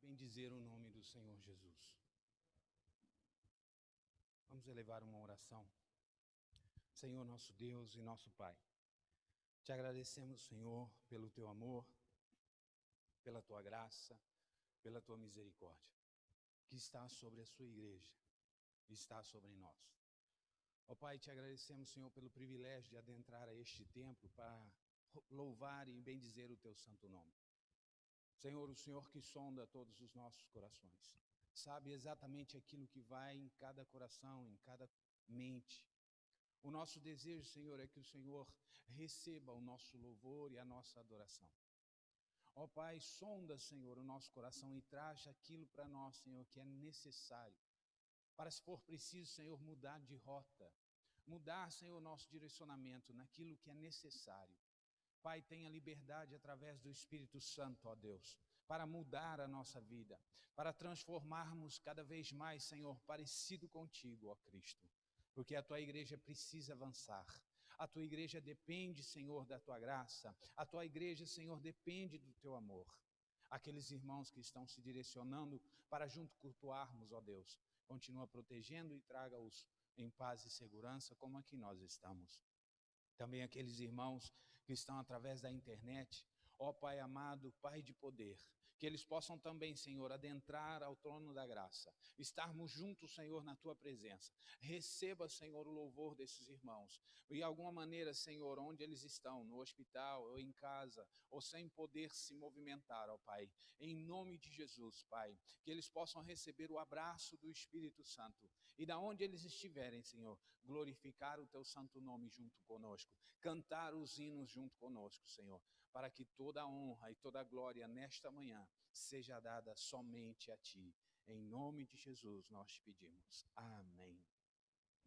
Bendizer o nome do Senhor Jesus. Vamos elevar uma oração. Senhor, nosso Deus e nosso Pai, te agradecemos, Senhor, pelo teu amor, pela tua graça, pela tua misericórdia, que está sobre a sua igreja, está sobre nós. Ó Pai, te agradecemos, Senhor, pelo privilégio de adentrar a este templo para louvar e bendizer o teu santo nome. Senhor, o Senhor que sonda todos os nossos corações, sabe exatamente aquilo que vai em cada coração, em cada mente. O nosso desejo, Senhor, é que o Senhor receba o nosso louvor e a nossa adoração. Ó Pai, sonda, Senhor, o nosso coração e traz aquilo para nós, Senhor, que é necessário. Para, se for preciso, Senhor, mudar de rota, mudar, Senhor, o nosso direcionamento naquilo que é necessário. Pai, tenha liberdade através do Espírito Santo, ó Deus, para mudar a nossa vida, para transformarmos cada vez mais, Senhor, parecido contigo, ó Cristo. Porque a tua igreja precisa avançar. A tua igreja depende, Senhor, da tua graça. A tua igreja, Senhor, depende do teu amor. Aqueles irmãos que estão se direcionando para junto cultuarmos, ó Deus, continua protegendo e traga-os em paz e segurança, como aqui nós estamos. Também aqueles irmãos que estão através da internet, ó Pai amado, Pai de poder, que eles possam também, Senhor, adentrar ao trono da graça, estarmos juntos, Senhor, na Tua presença. Receba, Senhor, o louvor desses irmãos. E de alguma maneira, Senhor, onde eles estão, no hospital ou em casa, ou sem poder se movimentar, ó Pai, em nome de Jesus, Pai, que eles possam receber o abraço do Espírito Santo. E da onde eles estiverem, Senhor, glorificar o Teu santo nome junto conosco, cantar os hinos junto conosco, Senhor, para que toda a honra e toda a glória nesta manhã seja dada somente a Ti. Em nome de Jesus nós te pedimos. Amém.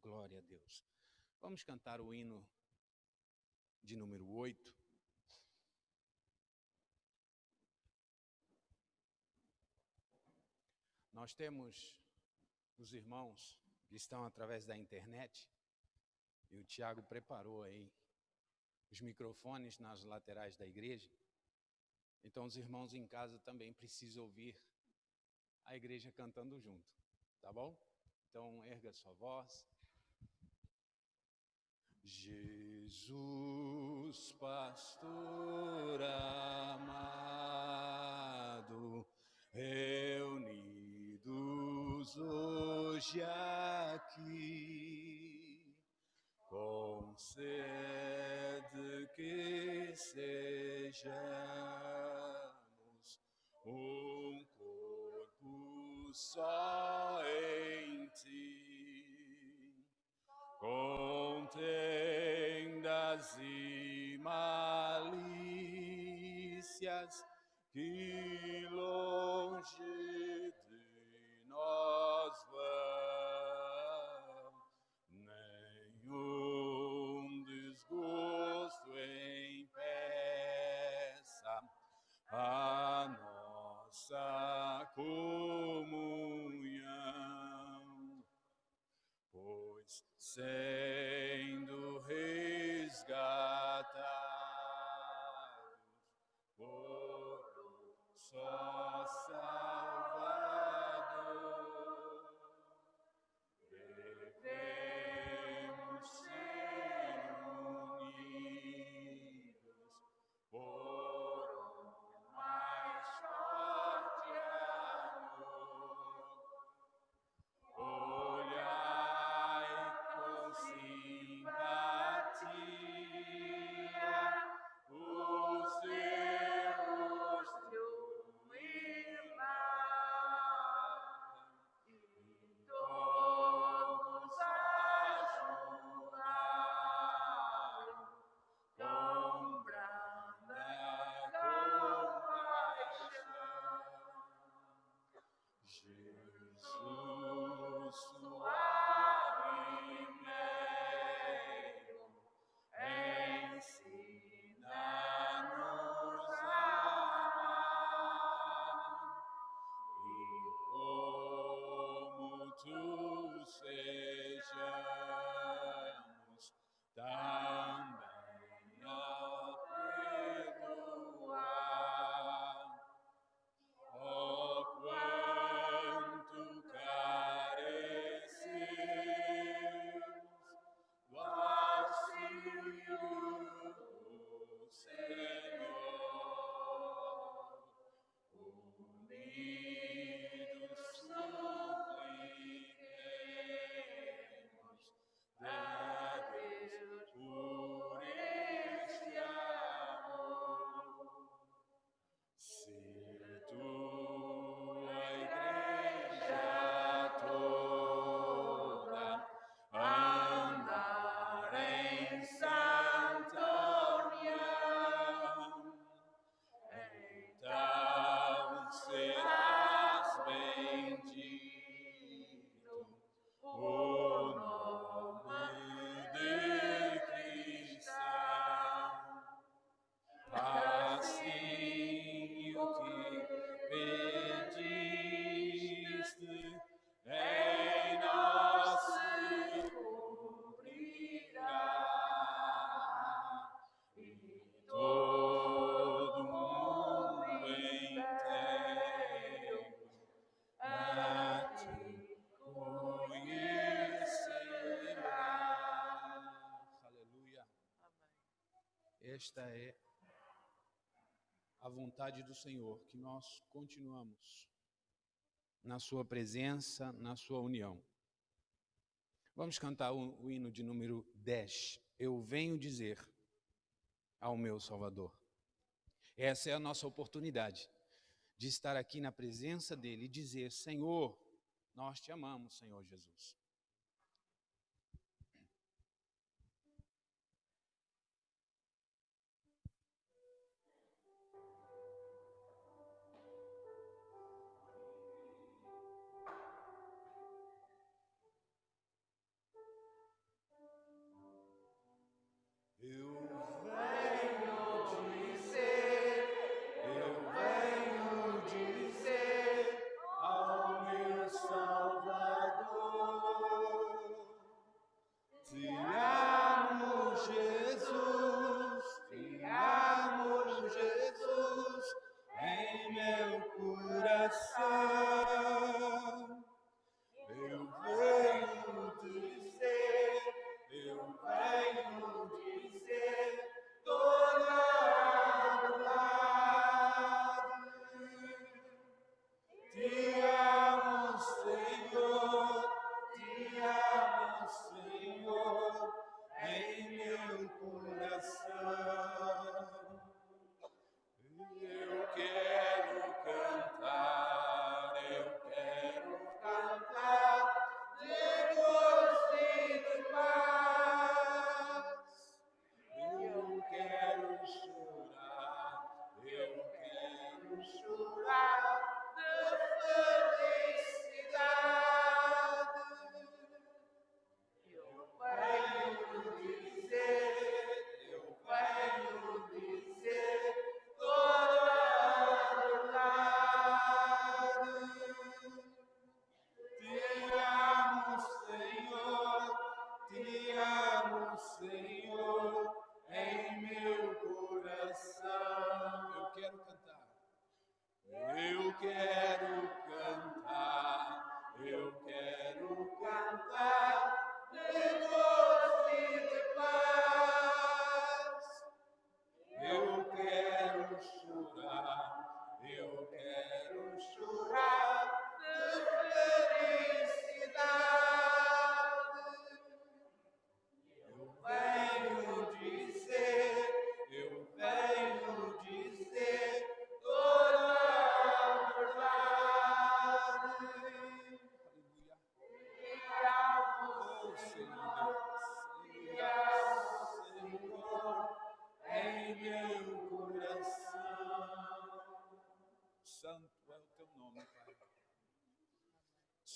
Glória a Deus. Vamos cantar o hino de número 8. Nós temos os irmãos que estão através da internet, e o Tiago preparou aí os microfones nas laterais da igreja. Então os irmãos em casa também precisam ouvir a igreja cantando junto, tá bom? Então erga sua voz. Jesus, pastor amado, reunidos hoje aqui, concede que sejamos um corpo só em Ti, contendas e malícias que longe de nós vão, nenhum desgosto impeça a nossa comunhão, pois sendo resgatados por um só Salvador, esta é a vontade do Senhor, que nós continuamos na sua presença, na sua união. Vamos cantar o hino de número 10. Eu venho dizer ao meu Salvador. Essa é a nossa oportunidade de estar aqui na presença dele e dizer: Senhor, nós te amamos, Senhor Jesus.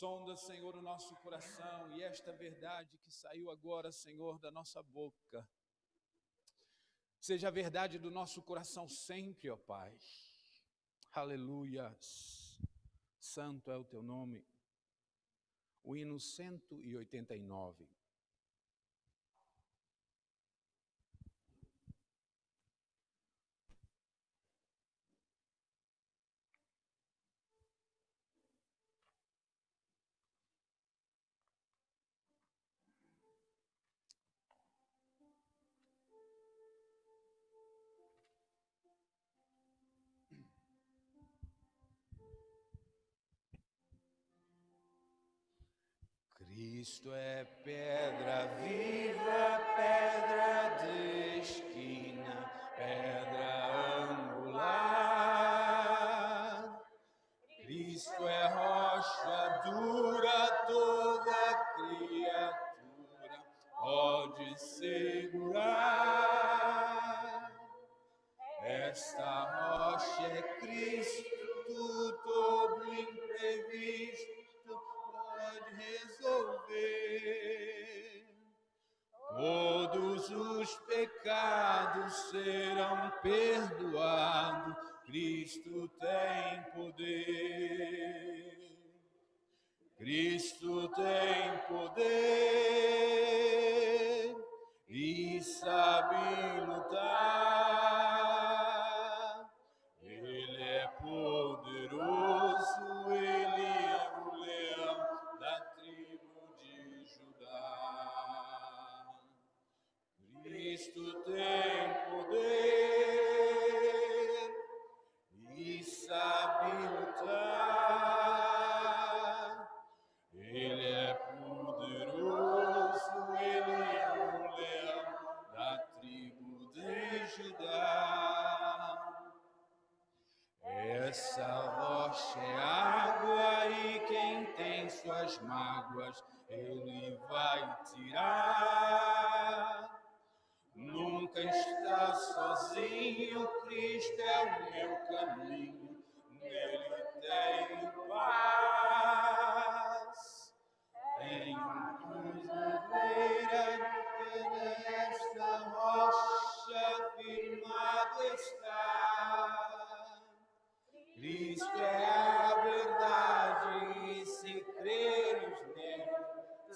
Sonda, Senhor, o nosso coração e esta verdade que saiu agora, Senhor, da nossa boca, seja a verdade do nosso coração sempre, ó Pai. Aleluias. Santo é o teu nome. O hino 189. Cristo é pedra viva, pedra de esquina, pedra angular. Cristo é rocha dura, toda criatura pode segurar. Esta rocha é Cristo, todo imprevisto pode resolver. Todos os pecados serão perdoados, Cristo tem poder. Cristo tem poder e sabe lutar. Ele é poderoso, ele é o leão da tribo de Judá. Cristo tem poder Essa rocha é água e quem tem suas mágoas, Ele vai tirar. Nunca está sozinho, Cristo é o meu caminho, nele tenho paz. Tenho verdadeira que nesta rocha firmado está. Cristo é a verdade, e se creres nele,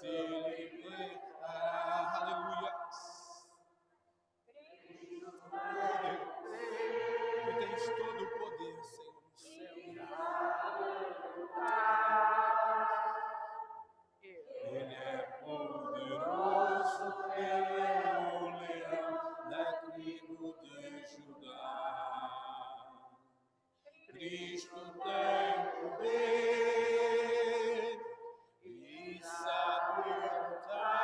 te libertará. Aleluia. Tu tens todo o poder, Senhor, no céu. Ele é poderoso, Ele é o leão da tribo de Judá. Cristo tem poder e sabe lutar.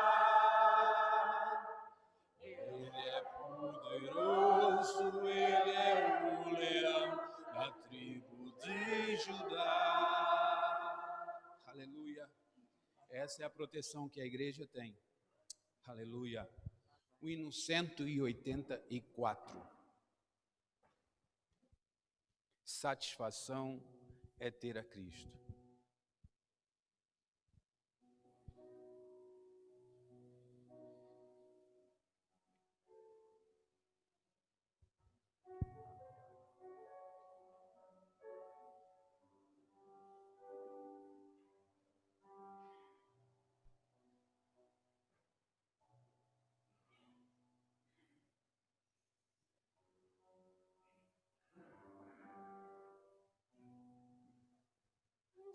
Ele é poderoso, Ele é o leão da tribo de Judá. Aleluia. Essa é a proteção que a igreja tem. Aleluia. O hino 184. Satisfação é ter a Cristo.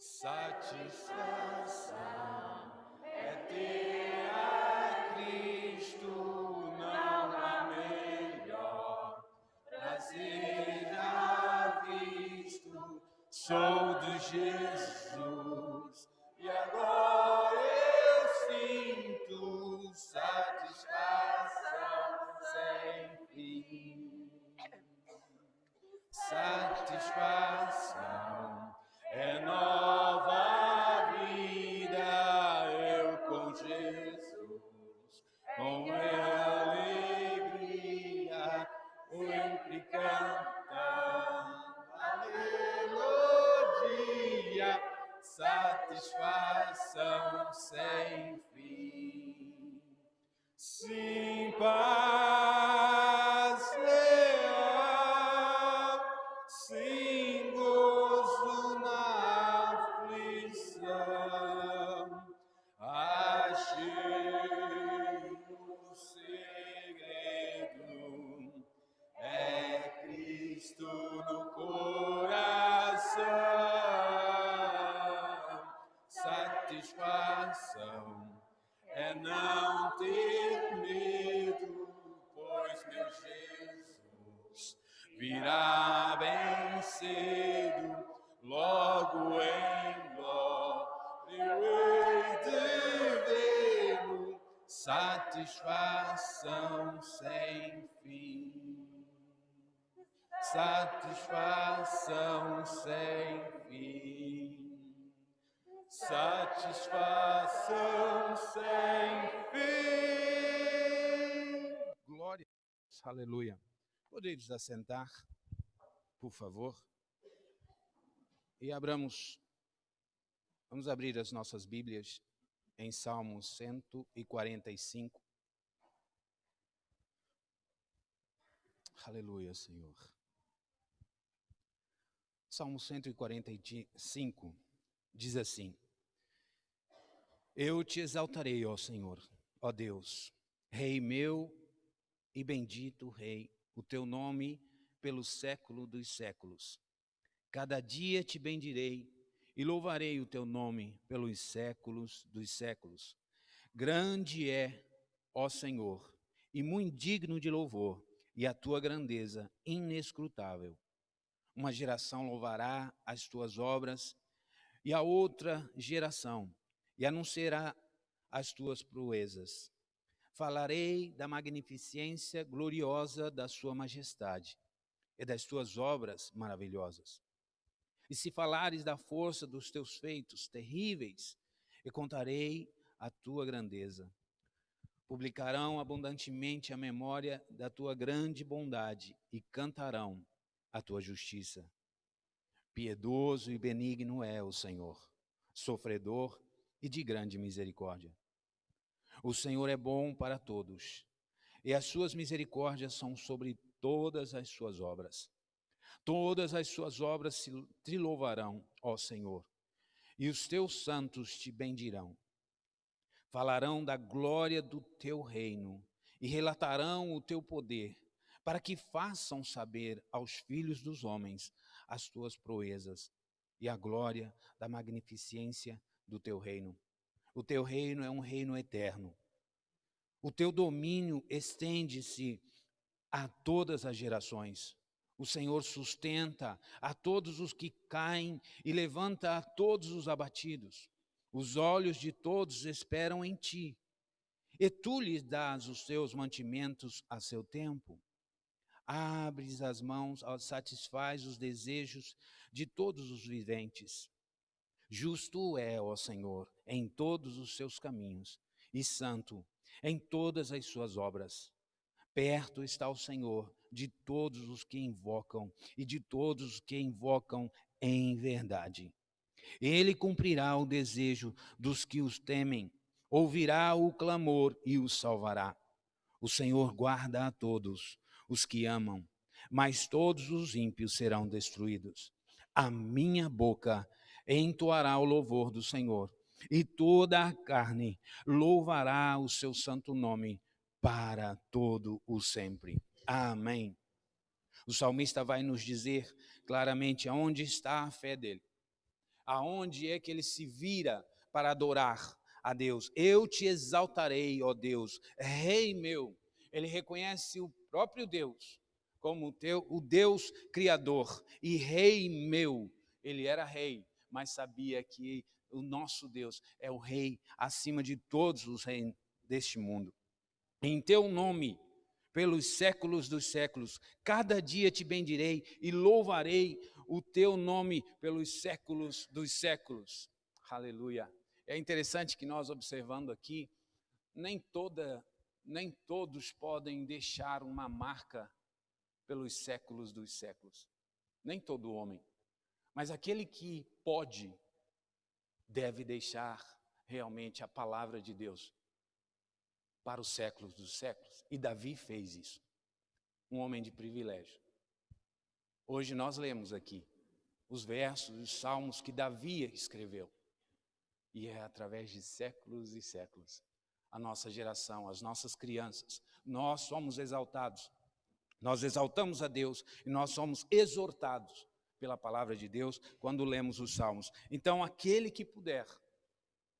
Satisfação é ter a Cristo, não há melhor prazer já visto. Sou de Jesus e agora eu sinto satisfação sem fim. Satisfação é nova vida, eu com Jesus, com alegria, sempre cantando a melodia, satisfação sem fim. Sim, paz real, sim, gozo na aflição, achei o segredo, é Cristo no coração, satisfação é não ter medo, pois meu Jesus virá bem cedo, logo em glória eu hei de vê-lo, satisfação sem fim, satisfação sem fim. Satisfação sem fim. Glória. Aleluia. Podeis assentar, por favor. E vamos abrir as nossas Bíblias em Salmo 145. Aleluia, Senhor. Salmo 145 diz assim: Eu te exaltarei, ó Senhor, ó Deus, Rei meu e bendito Rei, o teu nome pelo século dos séculos. Cada dia te bendirei e louvarei o teu nome pelos séculos dos séculos. Grande é, ó Senhor, e muito digno de louvor, e a tua grandeza inescrutável. Uma geração louvará as tuas obras, e a outra geração, e anunciará as tuas proezas. Falarei da magnificência gloriosa da sua majestade e das tuas obras maravilhosas. E se falares da força dos teus feitos terríveis, eu contarei a tua grandeza. Publicarão abundantemente a memória da tua grande bondade e cantarão a tua justiça. Piedoso e benigno é o Senhor, sofredor e de grande misericórdia. O Senhor é bom para todos, e as suas misericórdias são sobre todas as suas obras. Todas as suas obras te louvarão, ó Senhor, e os teus santos te bendirão. Falarão da glória do teu reino e relatarão o teu poder, para que façam saber aos filhos dos homens as tuas proezas e a glória da magnificência do teu reino. O teu reino é um reino eterno. O teu domínio estende-se a todas as gerações. O Senhor sustenta a todos os que caem e levanta a todos os abatidos. Os olhos de todos esperam em ti, e tu lhes dás os teus mantimentos a seu tempo. Abres as mãos, satisfaz os desejos de todos os viventes. Justo é, ó Senhor, em todos os seus caminhos, e santo em todas as suas obras. Perto está o Senhor de todos os que invocam, e de todos os que invocam em verdade. Ele cumprirá o desejo dos que os temem, ouvirá o clamor e os salvará. O Senhor guarda a todos os que amam, mas todos os ímpios serão destruídos. A minha boca entoará o louvor do Senhor, e toda a carne louvará o seu santo nome para todo o sempre. Amém. O salmista vai nos dizer claramente aonde está a fé dele. Aonde é que ele se vira para adorar a Deus? Eu te exaltarei, ó Deus, Rei meu. Ele reconhece o próprio Deus como o Deus Criador e Rei meu. Ele era rei, mas sabia que o nosso Deus é o Rei acima de todos os reis deste mundo. Em teu nome, pelos séculos dos séculos, cada dia te bendirei e louvarei o teu nome pelos séculos dos séculos. Aleluia. É interessante que nós observando aqui, nem todos podem deixar uma marca pelos séculos dos séculos. Nem todo homem. Mas aquele que pode, deve deixar realmente a palavra de Deus para os séculos dos séculos. E Davi fez isso. Um homem de privilégio. Hoje nós lemos aqui os versos, os salmos que Davi escreveu. E é através de séculos e séculos. A nossa geração, as nossas crianças, nós somos exaltados. Nós exaltamos a Deus e nós somos exortados pela palavra de Deus quando lemos os salmos. Então, aquele que puder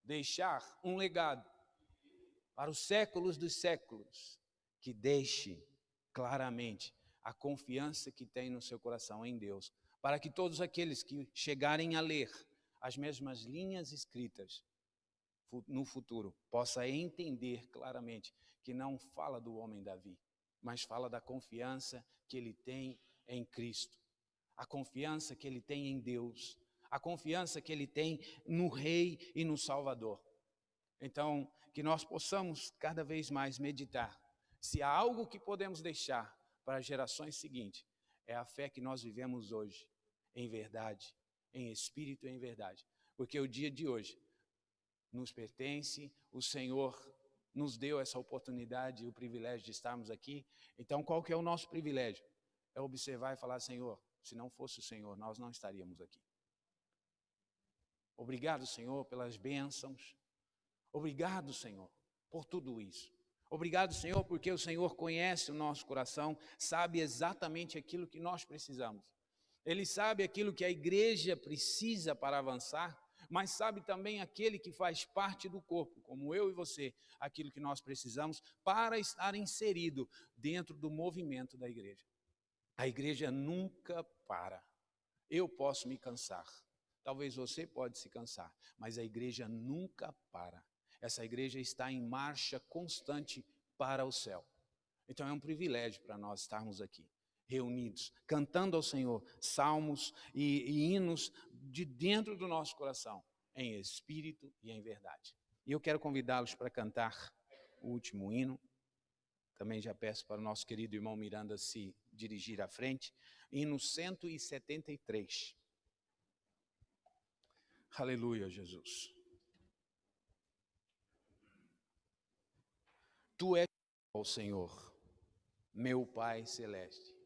deixar um legado para os séculos dos séculos, que deixe claramente a confiança que tem no seu coração em Deus, para que todos aqueles que chegarem a ler as mesmas linhas escritas no futuro, possam entender claramente que não fala do homem Davi, mas fala da confiança que ele tem em Cristo, a confiança que ele tem em Deus, a confiança que ele tem no Rei e no Salvador. Então, que nós possamos cada vez mais meditar. Se há algo que podemos deixar para as gerações seguintes, é a fé que nós vivemos hoje, em verdade, em espírito e em verdade. Porque o dia de hoje nos pertence, o Senhor nos deu essa oportunidade e o privilégio de estarmos aqui. Então, qual que é o nosso privilégio? É observar e falar, Senhor, se não fosse o Senhor, nós não estaríamos aqui. Obrigado, Senhor, pelas bênçãos. Obrigado, Senhor, por tudo isso. Obrigado, Senhor, porque o Senhor conhece o nosso coração, sabe exatamente aquilo que nós precisamos. Ele sabe aquilo que a igreja precisa para avançar, mas sabe também aquele que faz parte do corpo, como eu e você, aquilo que nós precisamos para estar inserido dentro do movimento da igreja. A igreja nunca para. Eu posso me cansar, talvez você pode se cansar, mas a igreja nunca para. Essa igreja está em marcha constante para o céu. Então é um privilégio para nós estarmos aqui, reunidos, cantando ao Senhor salmos e hinos de dentro do nosso coração, em espírito e em verdade. E eu quero convidá-los para cantar o último hino. Também já peço para o nosso querido irmão Miranda se dirigir à frente. Hino 173. Aleluia, Jesus. Tu és, ó Senhor, meu Pai celeste.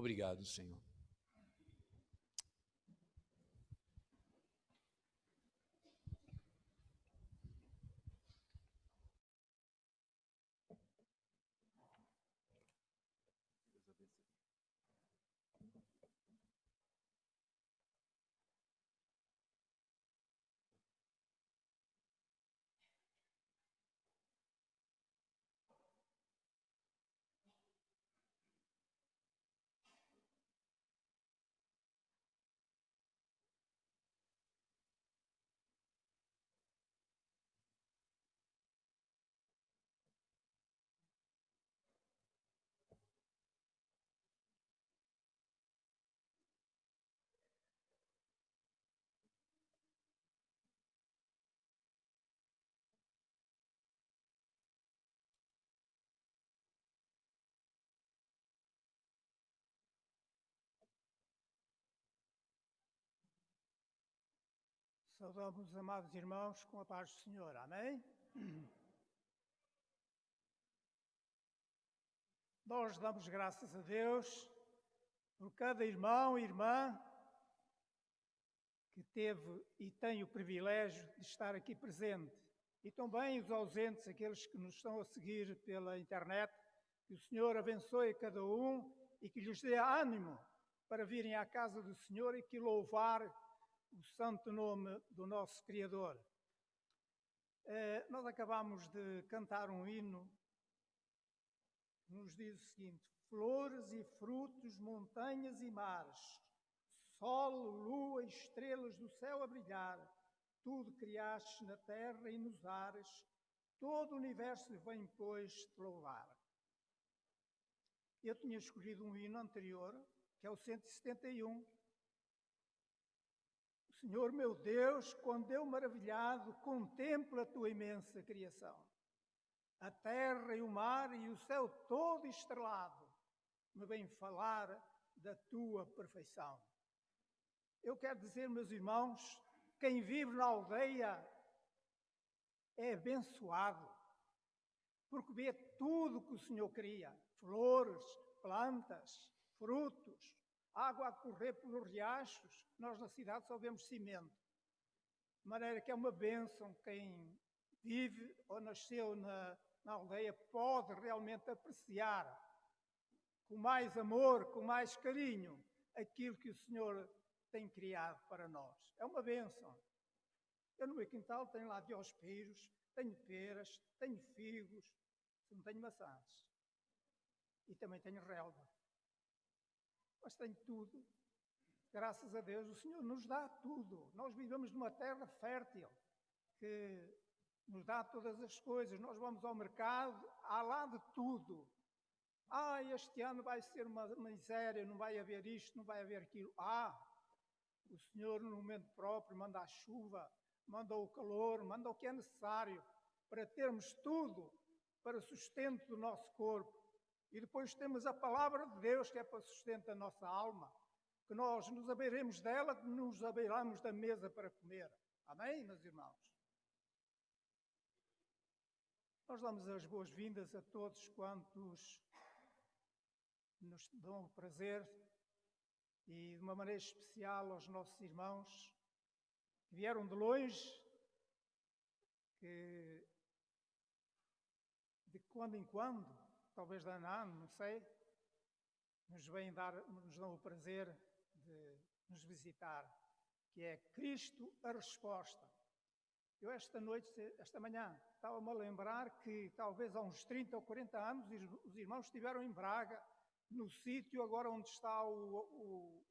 Obrigado, Senhor. Saudamos, amados irmãos, com a paz do Senhor. Amém? Nós damos graças a Deus por cada irmão e irmã que teve e tem o privilégio de estar aqui presente. E também os ausentes, aqueles que nos estão a seguir pela internet, que o Senhor abençoe cada um e que lhes dê ânimo para virem à casa do Senhor e que louvar o santo nome do nosso Criador. Nós acabamos de cantar um hino que nos diz o seguinte: flores e frutos, montanhas e mares, sol, lua e estrelas do céu a brilhar, tudo criaste na terra e nos ares, todo o universo vem, pois, te louvar. Eu tinha escolhido um hino anterior, que é o 171. Senhor meu Deus, quando eu maravilhado contemplo a tua imensa criação, a terra e o mar e o céu todo estrelado, me vem falar da tua perfeição. Eu quero dizer, meus irmãos, quem vive na aldeia é abençoado, porque vê tudo que o Senhor cria, flores, plantas, frutos, água a correr pelos riachos. Nós na cidade só vemos cimento. De maneira que é uma bênção. Quem vive ou nasceu na aldeia pode realmente apreciar com mais amor, com mais carinho, aquilo que o Senhor tem criado para nós. É uma bênção. Eu no meu quintal tenho lá diospeiros, tenho peras, tenho figos, não tenho maçãs. E também tenho relva. Mas tenho tudo. Graças a Deus, o Senhor nos dá tudo. Nós vivemos numa terra fértil, que nos dá todas as coisas. Nós vamos ao mercado, há lá de tudo. Este ano vai ser uma miséria, não vai haver isto, não vai haver aquilo. O Senhor no momento próprio manda a chuva, manda o calor, manda o que é necessário para termos tudo para o sustento do nosso corpo. E depois temos a palavra de Deus, que é para o sustento da nossa alma, que nós nos abeiremos dela, que nos abeiramos da mesa para comer. Amém, meus irmãos? Nós damos as boas-vindas a todos quantos nos dão o prazer, e de uma maneira especial aos nossos irmãos que vieram de longe, que de quando em quando, talvez de ano a ano, não sei, nos dão o prazer de nos visitar, que é Cristo a Resposta. Eu esta manhã, estava-me a lembrar que talvez há uns 30 ou 40 anos os irmãos estiveram em Braga, no sítio agora onde está o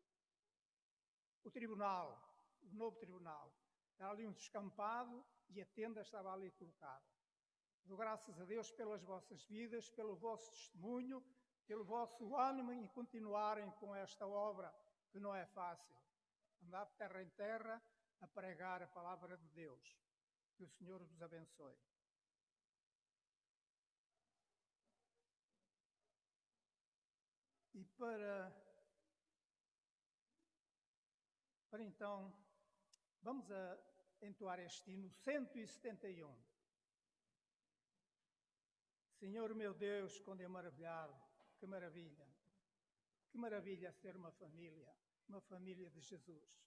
tribunal, o novo tribunal. Era ali um descampado e a tenda estava ali colocada. Dou graças a Deus pelas vossas vidas, pelo vosso testemunho, pelo vosso ânimo em continuarem com esta obra, que não é fácil. Andar de terra em terra a pregar a palavra de Deus. Que o Senhor vos abençoe. E para então, vamos a entoar este hino 171. Senhor meu Deus, quando é maravilhado, que maravilha, Que maravilha ser uma família de Jesus.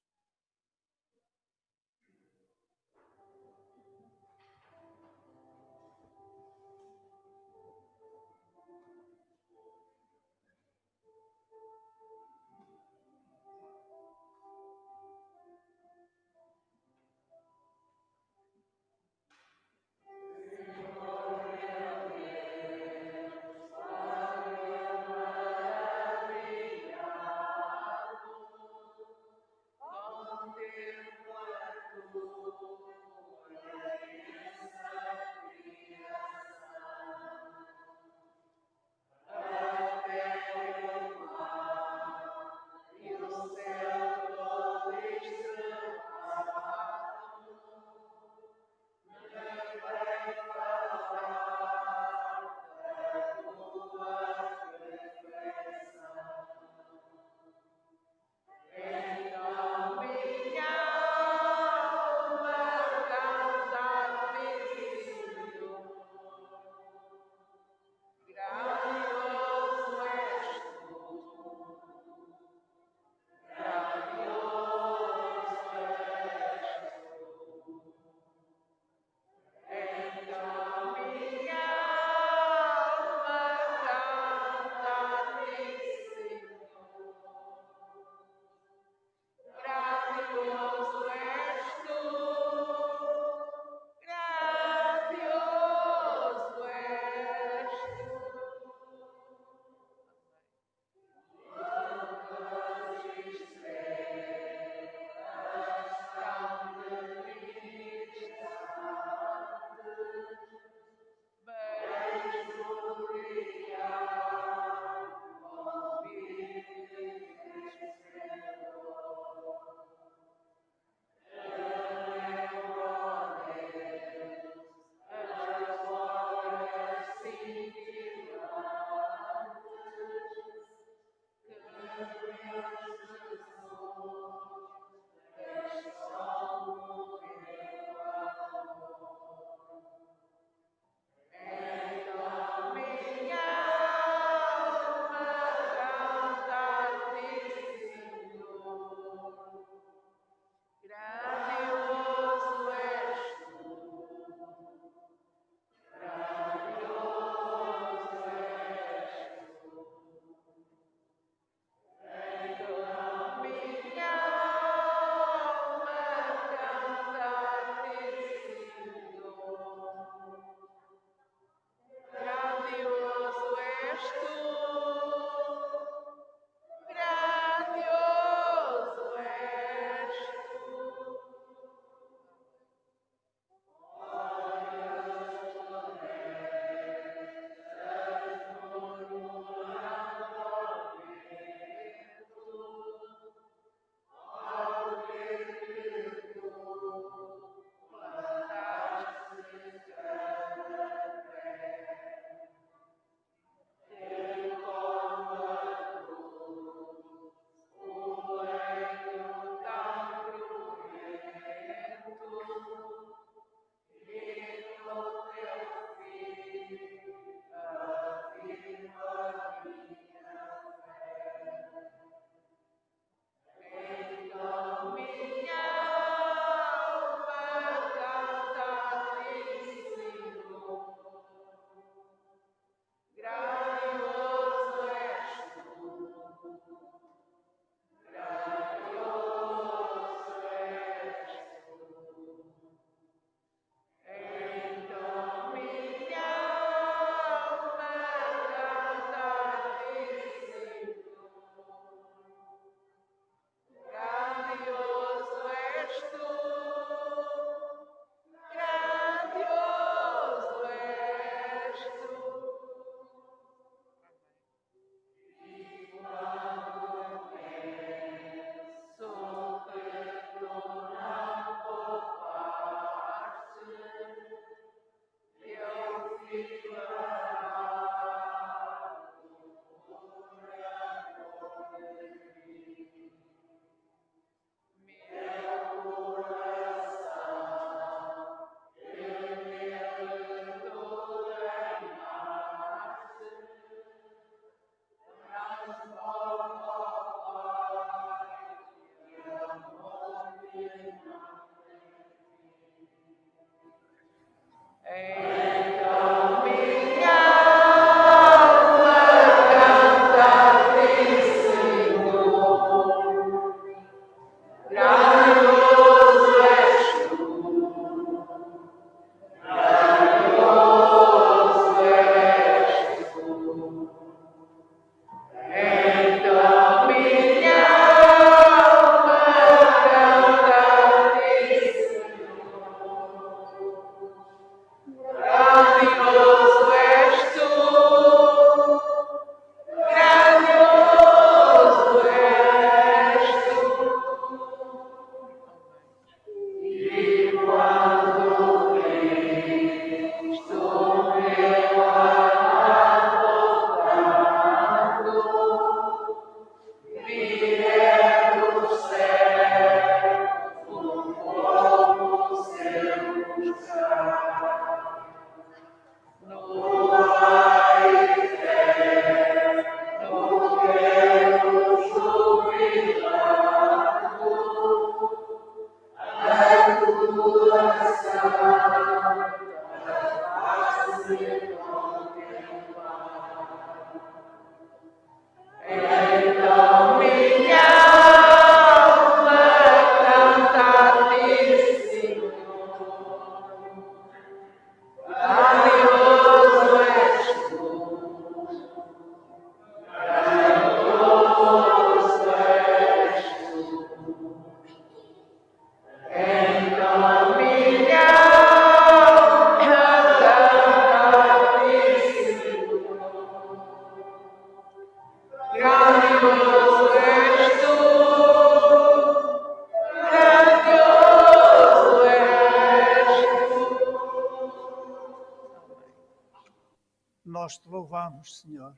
nós te louvamos, Senhor.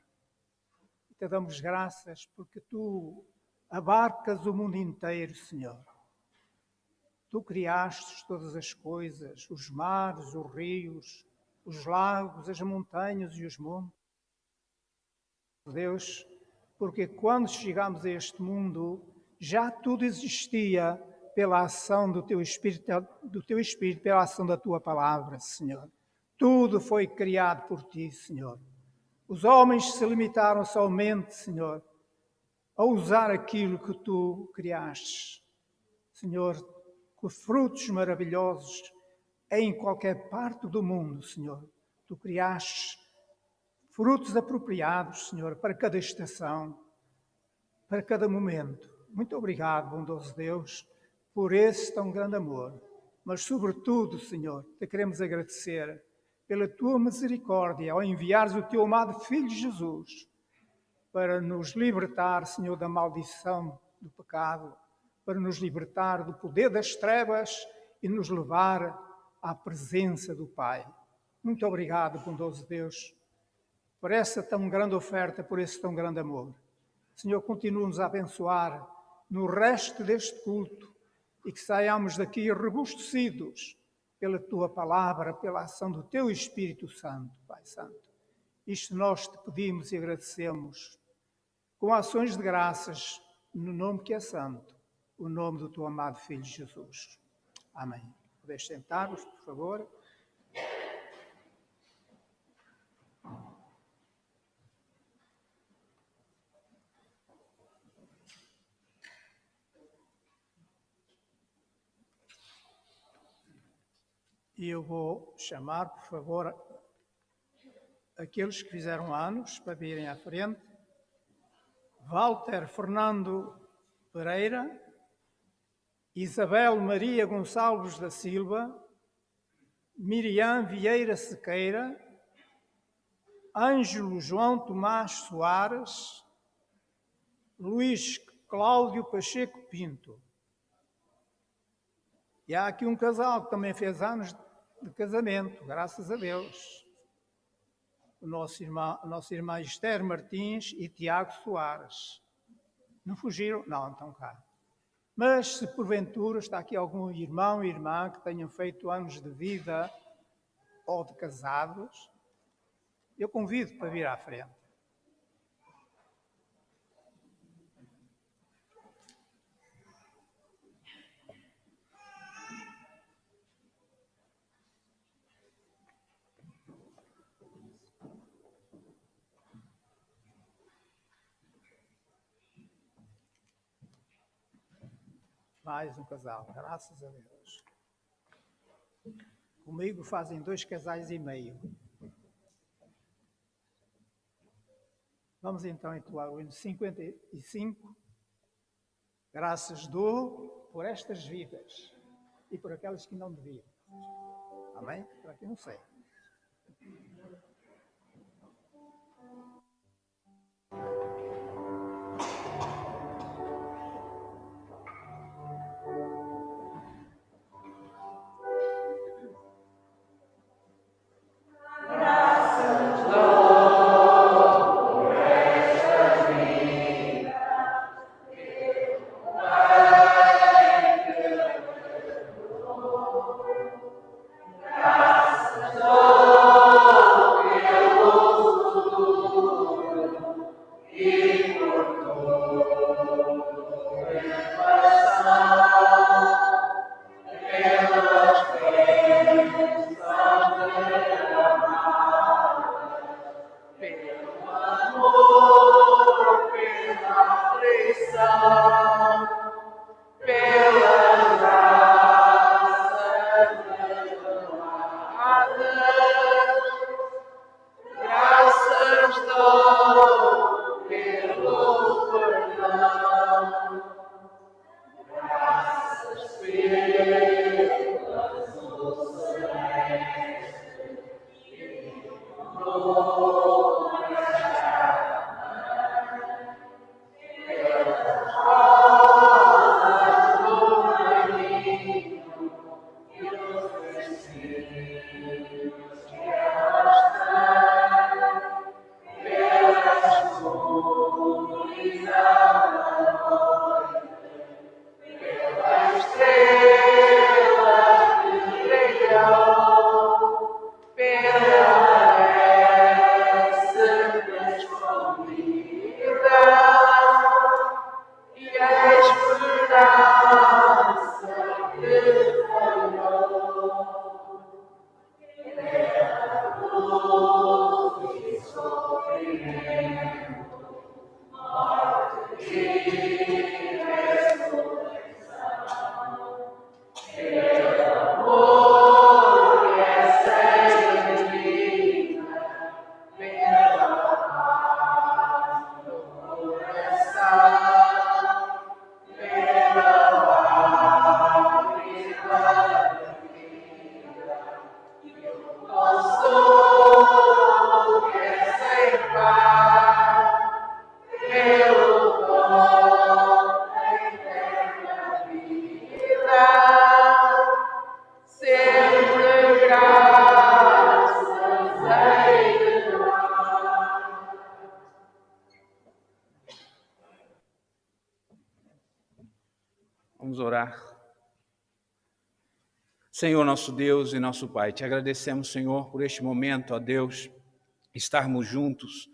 E te damos graças porque tu abarcas o mundo inteiro, Senhor. Tu criastes todas as coisas, os mares, os rios, os lagos, as montanhas e os montes. Deus, porque quando chegamos a este mundo, já tudo existia pela ação do teu Espírito, pela ação da tua palavra, Senhor. Tudo foi criado por ti, Senhor. Os homens se limitaram somente, Senhor, a usar aquilo que tu criaste. Senhor, que frutos maravilhosos em qualquer parte do mundo, Senhor. Tu criaste frutos apropriados, Senhor, para cada estação, para cada momento. Muito obrigado, bondoso Deus, por esse tão grande amor. Mas, sobretudo, Senhor, te queremos agradecer pela tua misericórdia ao enviares o teu amado Filho Jesus para nos libertar, Senhor, da maldição do pecado, para nos libertar do poder das trevas e nos levar à presença do Pai. Muito obrigado, bondoso Deus, por essa tão grande oferta, por esse tão grande amor. Senhor, continua-nos a abençoar no resto deste culto e que saiamos daqui robustecidos pela Tua palavra, pela ação do Teu Espírito Santo, Pai Santo. Isto nós te pedimos e agradecemos com ações de graças no nome que é santo, o nome do Teu amado Filho Jesus. Amém. Podeis sentar-vos, por favor. E eu vou chamar, por favor, aqueles que fizeram anos para virem à frente. Walter Fernando Pereira, Isabel Maria Gonçalves da Silva, Miriam Vieira Sequeira, Ângelo João Tomás Soares, Luís Cláudio Pacheco Pinto. E há aqui um casal que também fez anos de casamento, graças a Deus. A nossa irmã Esther Martins e Tiago Soares. Não fugiram? Não, estão cá. Mas se porventura está aqui algum irmão e irmã que tenham feito anos de vida ou de casados, eu convido para vir à frente. Mais um casal, graças a Deus. Comigo fazem 2 casais e meio. Vamos então entoar o hino 55. Graças dou por estas vidas e por aquelas que não deviam. Amém? Para quem não sei. Senhor, nosso Deus e nosso Pai, te agradecemos, Senhor, por este momento, ó Deus, estarmos juntos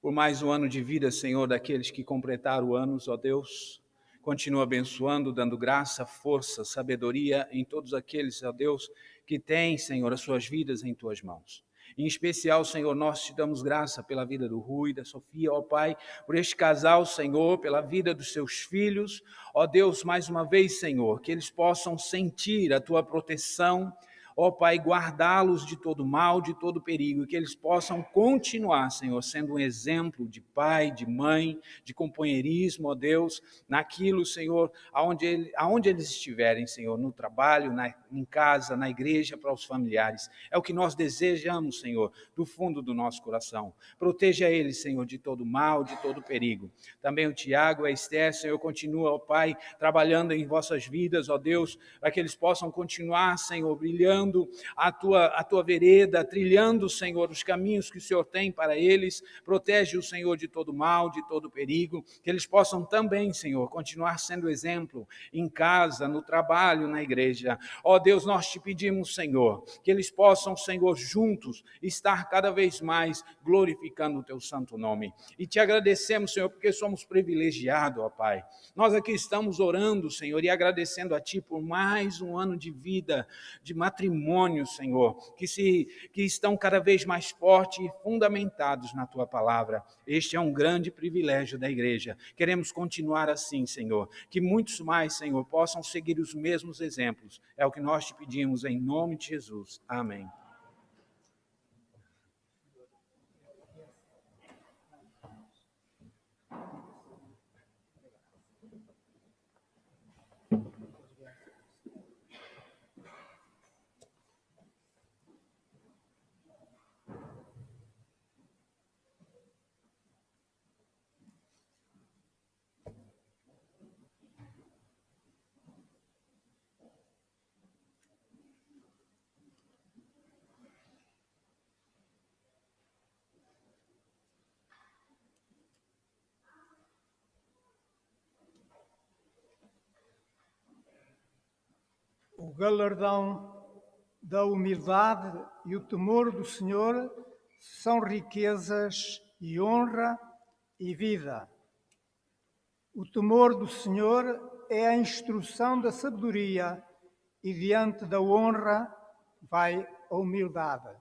por mais um ano de vida, Senhor, daqueles que completaram anos, ó Deus. Continua abençoando, dando graça, força, sabedoria em todos aqueles, ó Deus, que têm, Senhor, as suas vidas em tuas mãos. Em especial, Senhor, nós te damos graça pela vida do Rui, da Sofia, ó Pai, por este casal, Senhor, pela vida dos seus filhos. Ó Deus, mais uma vez, Senhor, que eles possam sentir a tua proteção, ó Pai, guardá-los de todo mal, de todo perigo, e que eles possam continuar, Senhor, sendo um exemplo de pai, de mãe, de companheirismo, ó Deus, naquilo, Senhor, aonde eles estiverem, Senhor, no trabalho, em casa, na igreja, para os familiares. É o que nós desejamos, Senhor, do fundo do nosso coração. Proteja eles, Senhor, de todo mal, de todo perigo. Também o Tiago, a Esther, Senhor, continua, ó Pai, trabalhando em vossas vidas, ó Deus, para que eles possam continuar, Senhor, brilhando a tua vereda, trilhando, Senhor, os caminhos que o Senhor tem para eles. Protege o Senhor de todo mal, de todo perigo, que eles possam também, Senhor, continuar sendo exemplo em casa, no trabalho, na igreja. Ó Deus, nós te pedimos, Senhor, que eles possam, Senhor, juntos estar cada vez mais glorificando o teu santo nome. E te agradecemos, Senhor, porque somos privilegiados, ó Pai. Nós aqui estamos orando, Senhor, e agradecendo a Ti por mais um ano de vida, de matrimônio, Senhor, que estão cada vez mais fortes e fundamentados na Tua palavra. Este é um grande privilégio da igreja. Queremos continuar assim, Senhor, que muitos mais, Senhor, possam seguir os mesmos exemplos. É o que nós te pedimos em nome de Jesus. Amém. O galardão da humildade e o temor do Senhor são riquezas e honra e vida. O temor do Senhor é a instrução da sabedoria e diante da honra vai a humildade.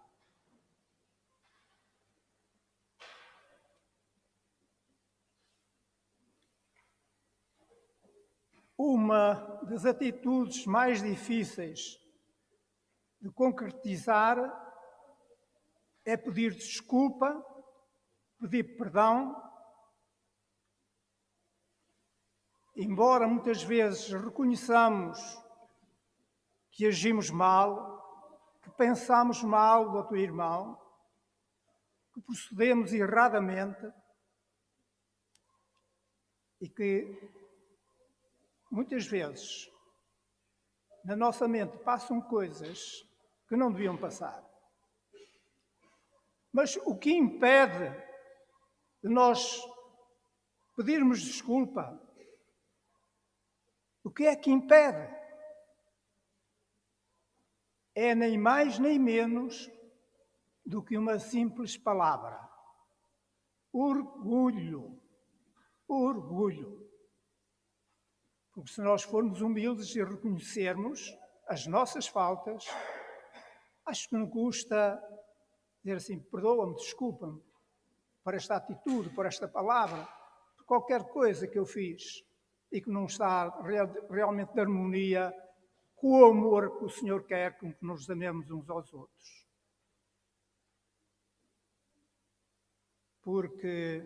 Uma das atitudes mais difíceis de concretizar é pedir desculpa, pedir perdão, embora muitas vezes reconheçamos que agimos mal, que pensamos mal do outro irmão, que procedemos erradamente e que muitas vezes na nossa mente passam coisas que não deviam passar. Mas o que impede de nós pedirmos desculpa? O que é que impede? É nem mais nem menos do que uma simples palavra: orgulho. Orgulho. Porque se nós formos humildes e reconhecermos as nossas faltas, acho que não custa dizer assim: perdoa-me, desculpa-me por esta atitude, por esta palavra, por qualquer coisa que eu fiz e que não está realmente de harmonia com o amor que o Senhor quer com que nos amemos uns aos outros. Porque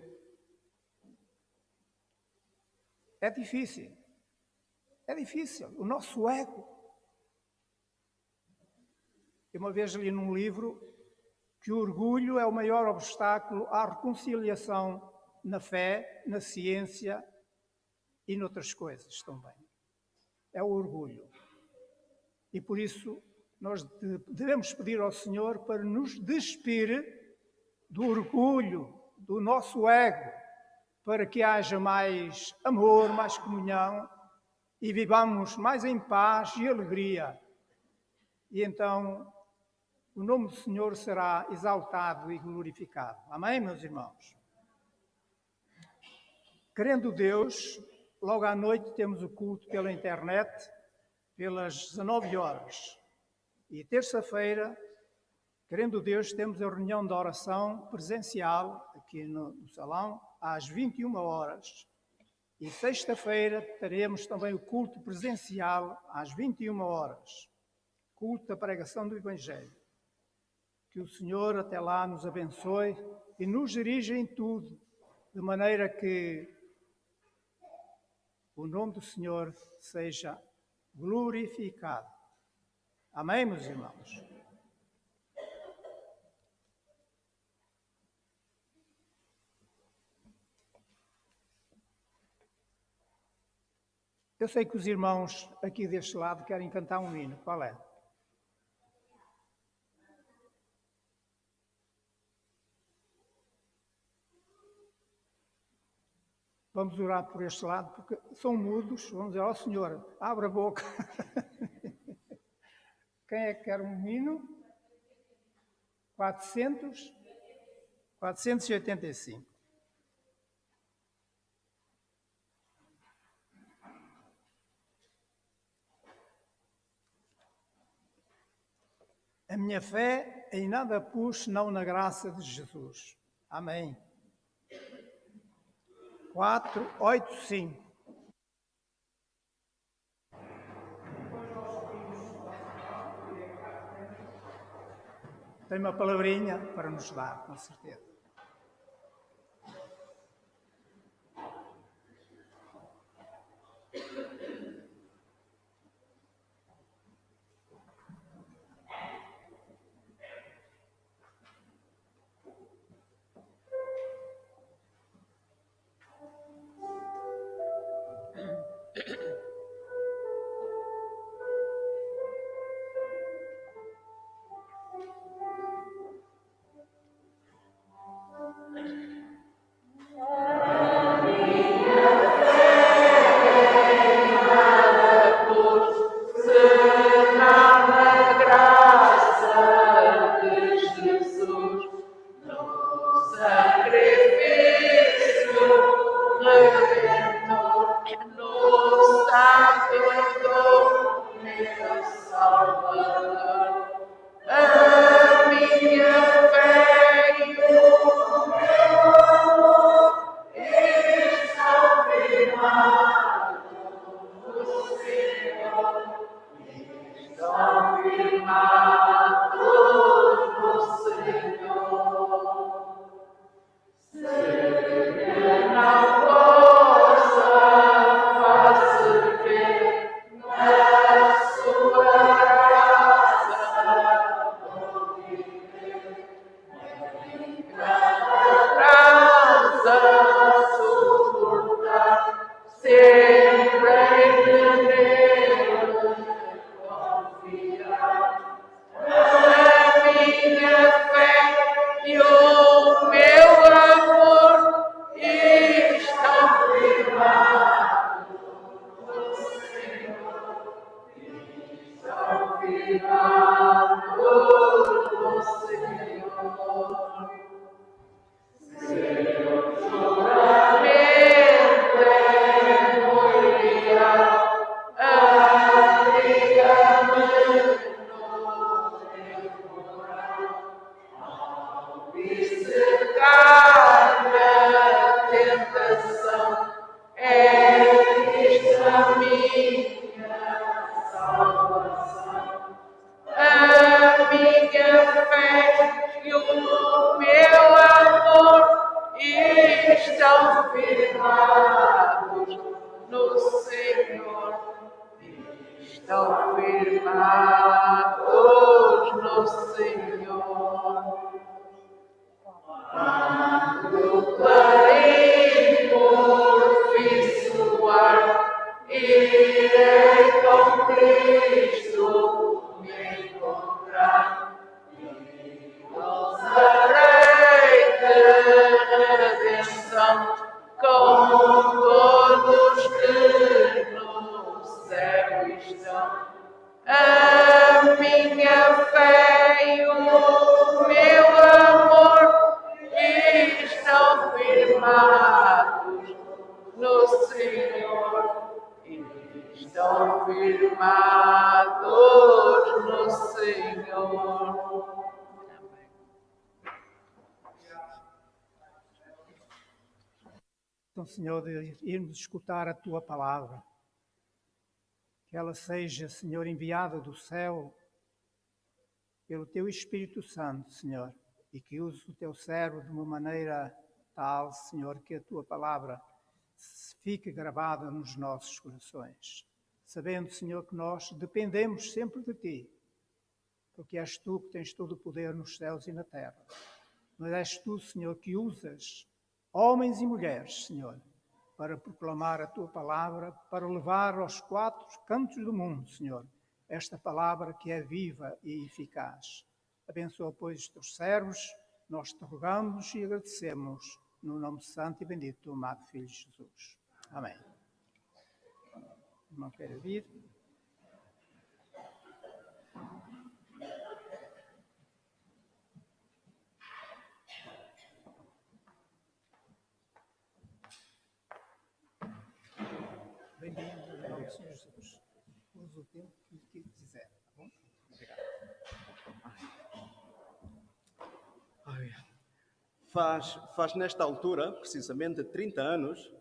é difícil. É difícil. O nosso ego. Eu uma vez li num livro que o orgulho é o maior obstáculo à reconciliação na fé, na ciência e noutras coisas também. É o orgulho. E por isso nós devemos pedir ao Senhor para nos despir do orgulho, do nosso ego, para que haja mais amor, mais comunhão e vivamos mais em paz e alegria. e então o nome do Senhor será exaltado e glorificado. Amém, meus irmãos? Querendo Deus, logo à noite temos o culto pela internet, pelas 19 horas. E terça-feira, querendo Deus, temos a reunião de oração presencial aqui no salão, às 21 horas. E sexta-feira teremos também o culto presencial às 21 horas. Culto da pregação do Evangelho. Que o Senhor até lá nos abençoe e nos dirija em tudo, de maneira que o nome do Senhor seja glorificado. Amém, meus irmãos? Eu sei que os irmãos aqui deste lado querem cantar um hino. Qual é? Vamos orar por este lado, porque são mudos. Vamos dizer, ó Senhor, abre a boca. Quem é que quer um hino? 485. A minha fé em nada pus, senão na graça de Jesus. Amém. 485. Tem uma palavrinha para nos dar, com certeza. Com todos que no céu estão. a minha fé e o meu amor estão firmados no Senhor. Estão firmados no Senhor. Então, Senhor, de irmos escutar a Tua palavra, que ela seja, Senhor, enviada do céu pelo Teu Espírito Santo, Senhor, e que use o Teu servo de uma maneira tal, Senhor, que a Tua palavra fique gravada nos nossos corações. Sabendo, Senhor, que nós dependemos sempre de Ti, porque és Tu que tens todo o poder nos céus e na terra. Mas és Tu, Senhor, que usas homens e mulheres, Senhor, para proclamar a Tua palavra, para levar aos quatro cantos do mundo, Senhor, esta palavra que é viva e eficaz. Abençoa, pois, os Teus servos, nós te rogamos e agradecemos, no nome santo e bendito do amado Filho Jesus. Amém. Não quero vir. Bem-vindo, em nome do Senhor Jesus. Use o tempo que quiser, tá bom? Obrigado. Faz nesta altura, precisamente 30 anos,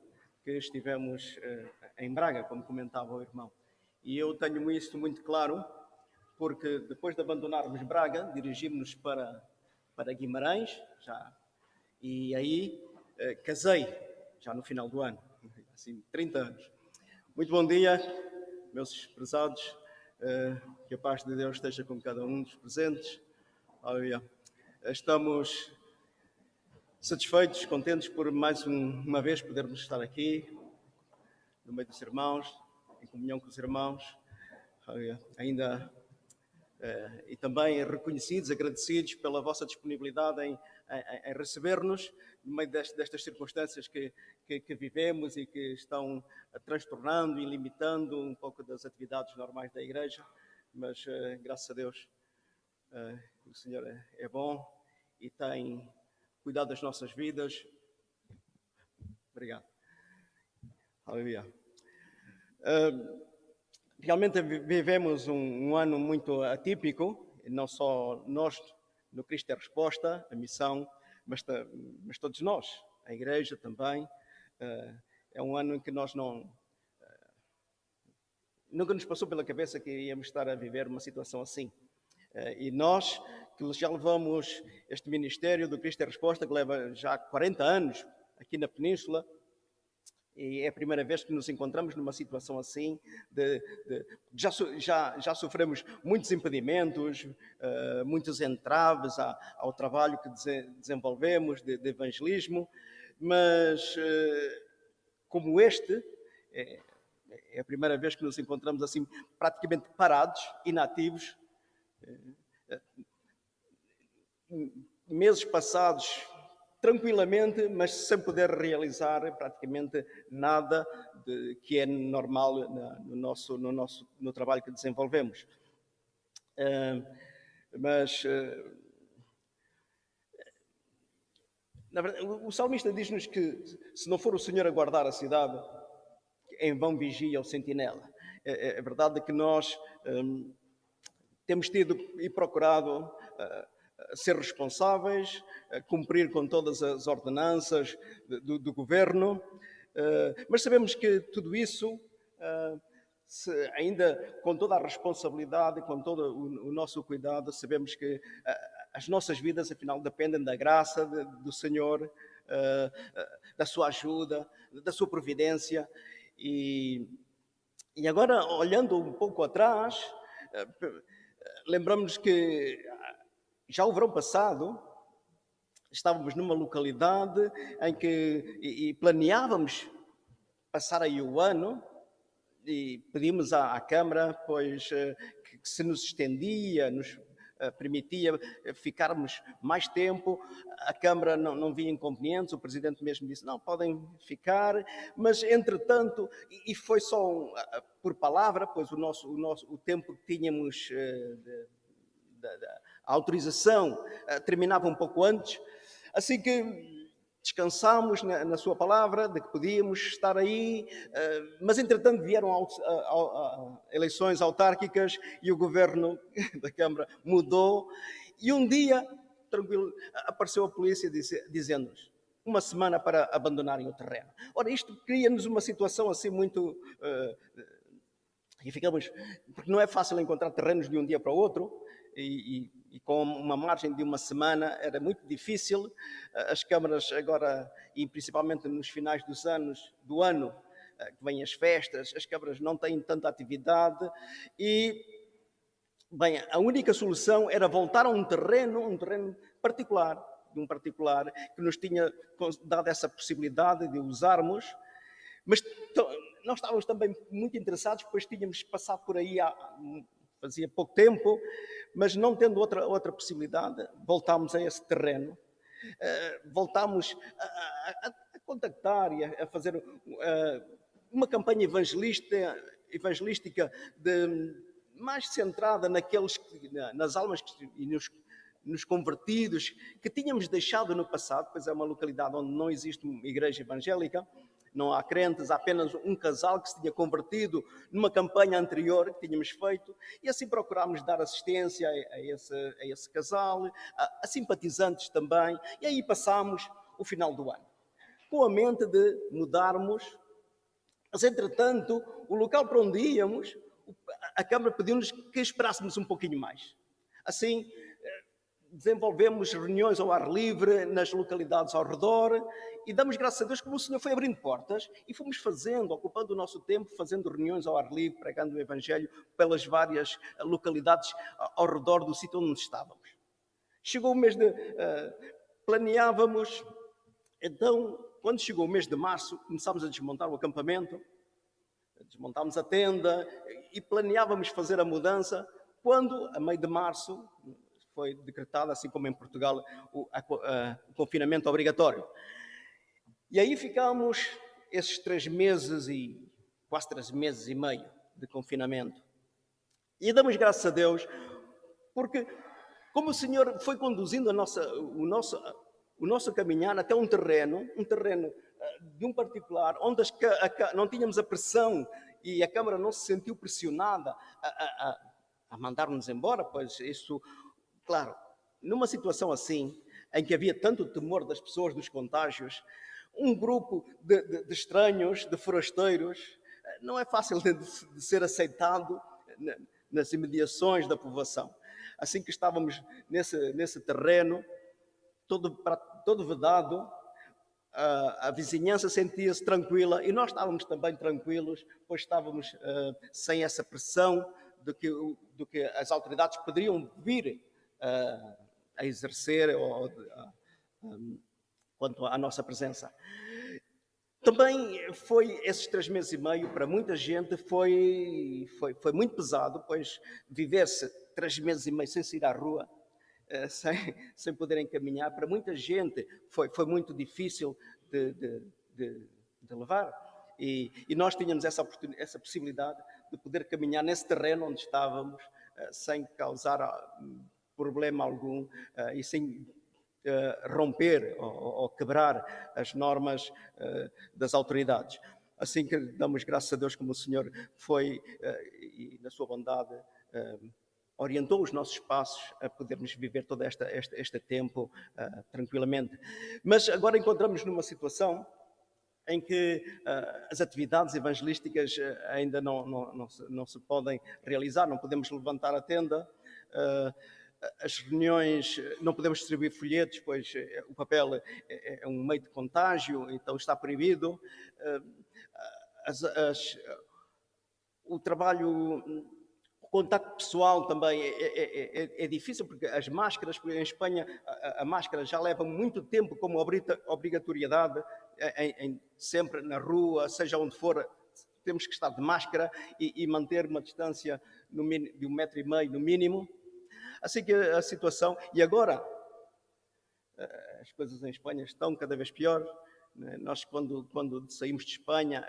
que estivemos em Braga, como comentava o irmão. E eu tenho isso muito claro, porque depois de abandonarmos Braga, dirigimos-nos para Guimarães, e aí casei, já no final do ano, assim, 30 anos. Muito bom dia, meus prezados, que a paz de Deus esteja com cada um dos presentes. Aleluia. Estamos satisfeitos, contentes por mais uma vez podermos estar aqui, no meio dos irmãos, em comunhão com os irmãos, ainda e também reconhecidos, agradecidos pela vossa disponibilidade em receber-nos no meio destas circunstâncias que vivemos e que estão transtornando e limitando um pouco das atividades normais da igreja, mas graças a Deus o Senhor é bom e tem cuidado das nossas vidas. Obrigado. Aleluia. Realmente vivemos um ano muito atípico, não só nós no Cristo é Resposta, a missão, mas todos nós, a igreja também. É um ano em que nós nunca nos passou pela cabeça que iríamos estar a viver uma situação assim. E nós, que já levamos este ministério do Cristo é Resposta, que leva já 40 anos aqui na Península, e é a primeira vez que nos encontramos numa situação assim, já sofremos muitos impedimentos, muitos entraves ao trabalho que desenvolvemos de evangelismo, mas como este, é a primeira vez que nos encontramos assim praticamente parados, inativos, meses passados tranquilamente, mas sem poder realizar praticamente nada que é normal no trabalho que desenvolvemos. Na verdade, o salmista diz-nos que se não for o Senhor a guardar a cidade, em vão vigia o sentinela. É verdade que nós temos tido e procurado ser responsáveis, cumprir com todas as ordenanças do governo, mas sabemos que tudo isso, ainda com toda a responsabilidade, com todo o nosso cuidado, sabemos que as nossas vidas, afinal, dependem da graça do Senhor, da sua ajuda, da sua providência. E agora, olhando um pouco atrás, lembramos que já o verão passado estávamos numa localidade em que planeávamos passar aí o ano e pedimos à Câmara, pois, que se nos estendia permitia ficarmos mais tempo, a Câmara não via inconvenientes, o Presidente mesmo disse, não, podem ficar, mas entretanto, e foi só por palavra, pois o tempo que tínhamos a autorização terminava um pouco antes, assim que descansámos na sua palavra, de que podíamos estar aí, mas entretanto vieram eleições autárquicas e o governo da Câmara mudou, e um dia, tranquilo, apareceu a polícia dizendo-nos, uma semana para abandonarem o terreno. Ora, isto cria-nos uma situação assim muito... e ficamos... Porque não é fácil encontrar terrenos de um dia para o outro, e com uma margem de uma semana era muito difícil. As câmaras agora, e principalmente nos finais do ano, que vêm as festas, as câmaras não têm tanta atividade e, bem, a única solução era voltar a um terreno particular, de um particular que nos tinha dado essa possibilidade de usarmos, mas nós estávamos também muito interessados, pois tínhamos passado por aí fazia pouco tempo, mas não tendo outra possibilidade, voltámos a esse terreno, voltámos a contactar e a fazer uma campanha evangelística mais centrada nas almas e nos convertidos que tínhamos deixado no passado, pois é uma localidade onde não existe uma igreja evangélica, não há crentes, há apenas um casal que se tinha convertido numa campanha anterior que tínhamos feito, e assim procurámos dar assistência a esse casal, a simpatizantes também, e aí passámos o final do ano, com a mente de mudarmos, mas entretanto, o local para onde íamos, a Câmara pediu-nos que esperássemos um pouquinho mais. Assim, desenvolvemos reuniões ao ar livre nas localidades ao redor e damos graças a Deus que o Senhor foi abrindo portas e fomos ocupando o nosso tempo, fazendo reuniões ao ar livre, pregando o Evangelho pelas várias localidades ao redor do sítio onde estávamos. Chegou o mês planeávamos, então, quando chegou o mês de março, começámos a desmontar o acampamento, desmontámos a tenda e planeávamos fazer a mudança, quando, a meio de março, foi decretado, assim como em Portugal, o confinamento obrigatório. E aí ficámos esses 3 meses quase 3 meses e meio de confinamento. E damos graças a Deus, porque como o Senhor foi conduzindo o nosso caminhar até um terreno de um particular, onde não tínhamos a pressão e a Câmara não se sentiu pressionada a mandar-nos embora, pois isso... Claro, numa situação assim, em que havia tanto temor das pessoas dos contágios, um grupo de estranhos, de forasteiros, não é fácil de ser aceitado nas imediações da povoação. Assim que estávamos nesse terreno, todo vedado, a vizinhança sentia-se tranquila e nós estávamos também tranquilos, pois estávamos sem essa pressão do que as autoridades poderiam vir a exercer quanto à nossa presença. Também foi esses 3 meses e meio, para muita gente foi muito pesado, pois viver-se 3 meses e meio sem sair à rua, sem poderem caminhar, para muita gente foi muito difícil de levar. E nós tínhamos essa possibilidade de poder caminhar nesse terreno onde estávamos, sem causar problema algum e sem romper ou quebrar as normas das autoridades. Assim que damos graças a Deus como o Senhor foi e na sua bondade orientou os nossos passos a podermos viver todo este tempo tranquilamente. Mas agora encontramos numa situação em que as atividades evangelísticas ainda não se podem realizar, não podemos levantar a tenda, as reuniões, não podemos distribuir folhetos, pois o papel é um meio de contágio, então está proibido. O trabalho, o contacto pessoal também é difícil, porque as máscaras, porque em Espanha a máscara já leva muito tempo como obrigatoriedade, sempre na rua, seja onde for, temos que estar de máscara e manter uma distância de 1,5 metro no mínimo. Assim que a situação... E agora, as coisas em Espanha estão cada vez piores. Nós, quando saímos de Espanha,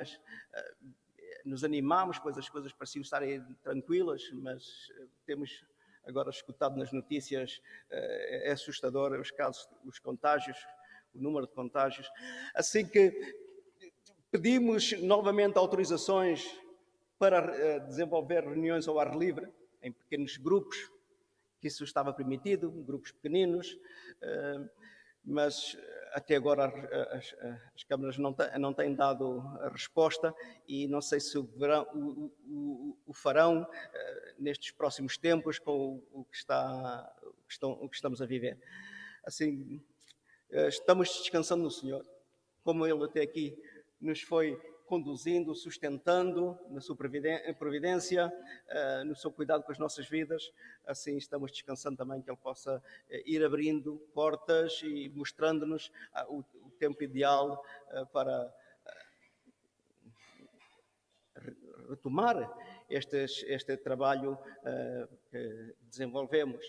nos animámos, pois as coisas pareciam estarem tranquilas, mas temos agora escutado nas notícias, é assustador os casos, os contágios, o número de contágios. Assim que pedimos novamente autorizações para desenvolver reuniões ao ar livre, em pequenos grupos, que isso estava permitido, grupos pequeninos, mas até agora as câmaras não têm dado a resposta e não sei se o farão nestes próximos tempos com o que estamos a viver. Assim, estamos descansando no Senhor, como Ele até aqui nos foi conduzindo, sustentando na sua providência, no seu cuidado com as nossas vidas. Assim estamos descansando também que Ele possa ir abrindo portas e mostrando-nos o tempo ideal para retomar este trabalho que desenvolvemos.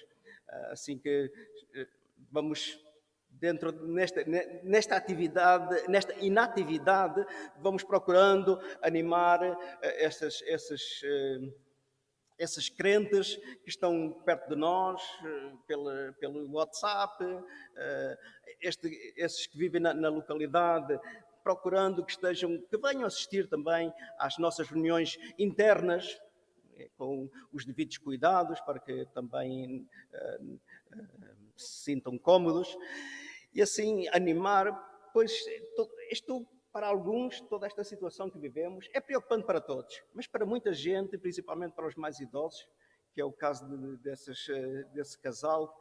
Assim que vamos... nesta atividade, nesta inatividade, vamos procurando animar esses crentes que estão perto de nós, pelo WhatsApp, esses que vivem na localidade, procurando que venham assistir também às nossas reuniões internas, com os devidos cuidados, para que também se sintam cômodos. E assim animar, pois isto para alguns, toda esta situação que vivemos, é preocupante para todos, mas para muita gente, principalmente para os mais idosos, que é o caso desse casal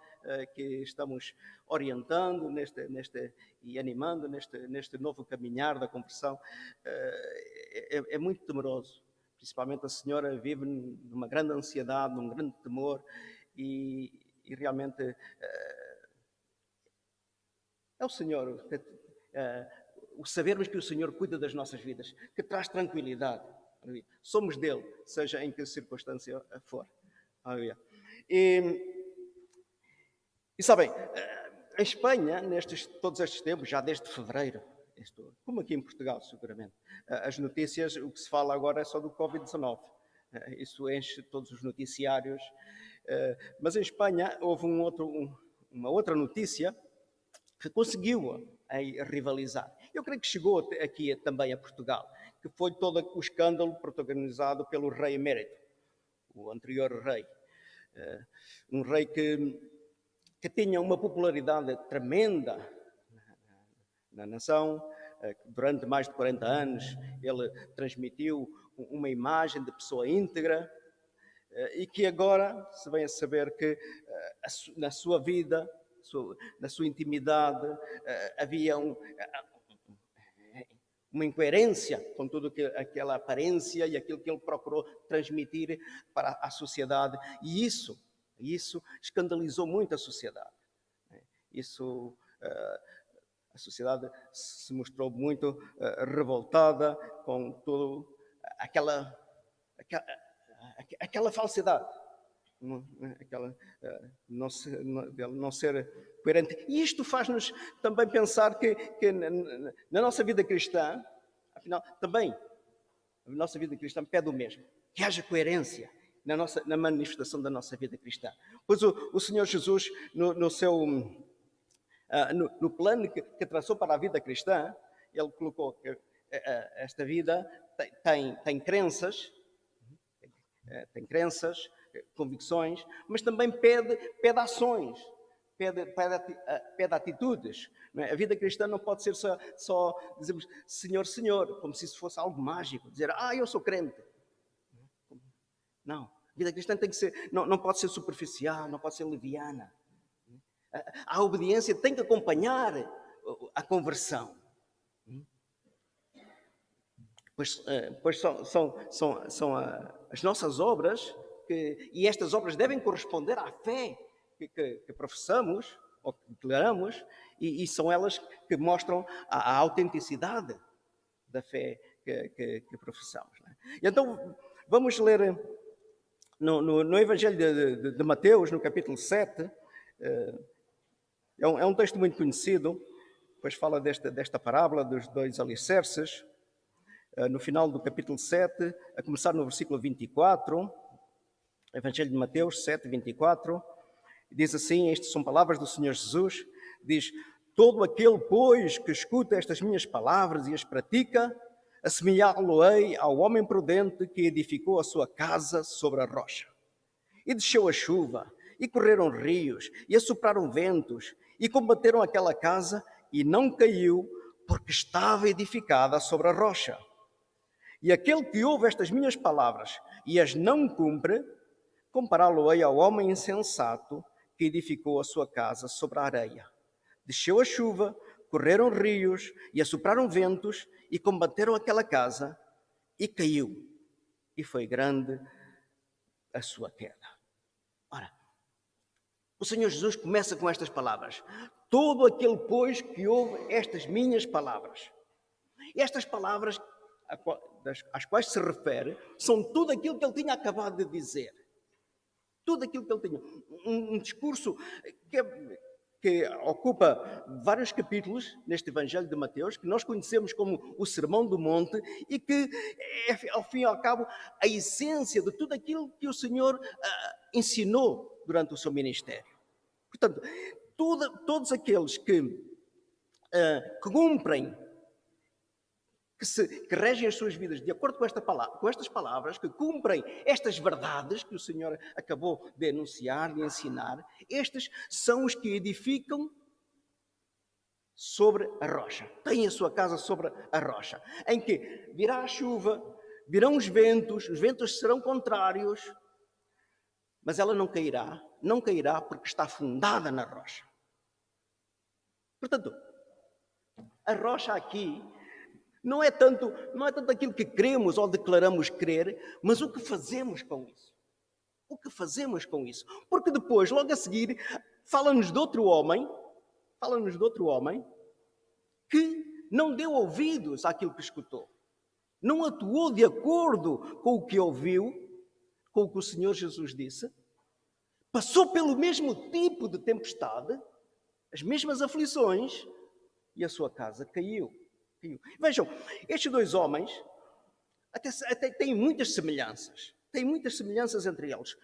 que estamos orientando e animando neste novo caminhar da conversão, é muito temeroso. Principalmente a senhora vive numa grande ansiedade, num grande temor e realmente... É o Senhor, o sabermos que o Senhor cuida das nossas vidas, que traz tranquilidade. Somos dele, seja em que circunstância for. E sabem, em Espanha, todos estes tempos, já desde fevereiro, como aqui em Portugal, seguramente, as notícias, o que se fala agora é só do Covid-19. Isso enche todos os noticiários. Mas em Espanha houve uma outra notícia que conseguiu rivalizar. Eu creio que chegou aqui também a Portugal, que foi todo o escândalo protagonizado pelo rei emérito, o anterior rei. Um rei que tinha uma popularidade tremenda na nação. Durante mais de 40 anos, ele transmitiu uma imagem de pessoa íntegra e que agora se vem a saber que na sua vida, na sua intimidade, havia uma incoerência com tudo aquela aparência e aquilo que ele procurou transmitir para a sociedade. E isso escandalizou muito a sociedade. A sociedade se mostrou muito revoltada com toda aquela falsidade. Não ser coerente. E isto faz-nos também pensar que na nossa vida cristã, afinal, também, a nossa vida cristã pede o mesmo, que haja coerência na manifestação da nossa vida cristã. Pois o Senhor Jesus, no plano que traçou para a vida cristã, Ele colocou que esta vida tem crenças, convicções, mas também pede ações, pede atitudes. Não é? A vida cristã não pode ser só dizermos Senhor, Senhor, como se isso fosse algo mágico, dizer, eu sou crente. Não, a vida cristã tem que ser, não pode ser superficial, não pode ser leviana. A obediência tem que acompanhar a conversão. Pois são as nossas obras, e estas obras devem corresponder à fé que professamos, ou que declaramos, e são elas que mostram a autenticidade da fé que professamos. Não é? E então, vamos ler No Evangelho de Mateus, no capítulo 7, é um texto muito conhecido, pois fala desta parábola dos 2 alicerces. No final do capítulo 7, a começar no versículo 24, Evangelho de Mateus 7, 24, diz assim, estas são palavras do Senhor Jesus, diz: todo aquele, pois, que escuta estas minhas palavras e as pratica, assemelhá-lo-ei ao homem prudente que edificou a sua casa sobre a rocha. E desceu a chuva, e correram rios, e assopraram ventos, e combateram aquela casa, e não caiu, porque estava edificada sobre a rocha. E aquele que ouve estas minhas palavras e as não cumpre, compará-lo-ei ao homem insensato que edificou a sua casa sobre a areia. Desceu a chuva, correram rios e assopraram ventos e combateram aquela casa e caiu. E foi grande a sua queda. Ora, o Senhor Jesus começa com estas palavras. Todo aquele, pois, que ouve estas minhas palavras. E estas palavras às quais se refere são tudo aquilo que ele tinha acabado de dizer. Tudo aquilo que ele tinha. Um discurso que ocupa vários capítulos neste Evangelho de Mateus, que nós conhecemos como o Sermão do Monte, e que é, ao fim e ao cabo, a essência de tudo aquilo que o Senhor ensinou durante o seu ministério. Portanto, todos aqueles que cumprem, que regem as suas vidas de acordo com estas palavras, que cumprem estas verdades que o Senhor acabou de anunciar, de ensinar, estes são os que edificam sobre a rocha. Têm a sua casa sobre a rocha, em que virá a chuva, virão os ventos serão contrários, mas ela não cairá porque está fundada na rocha. Portanto, a rocha aqui não é tanto aquilo que cremos ou declaramos crer, mas o que fazemos com isso. O que fazemos com isso? Porque depois, logo a seguir, fala-nos de outro homem que não deu ouvidos àquilo que escutou. Não atuou de acordo com o que ouviu, com o que o Senhor Jesus disse. Passou pelo mesmo tipo de tempestade, as mesmas aflições, e a sua casa caiu. Vejam, estes 2 homens até têm muitas semelhanças. Têm muitas semelhanças entre eles.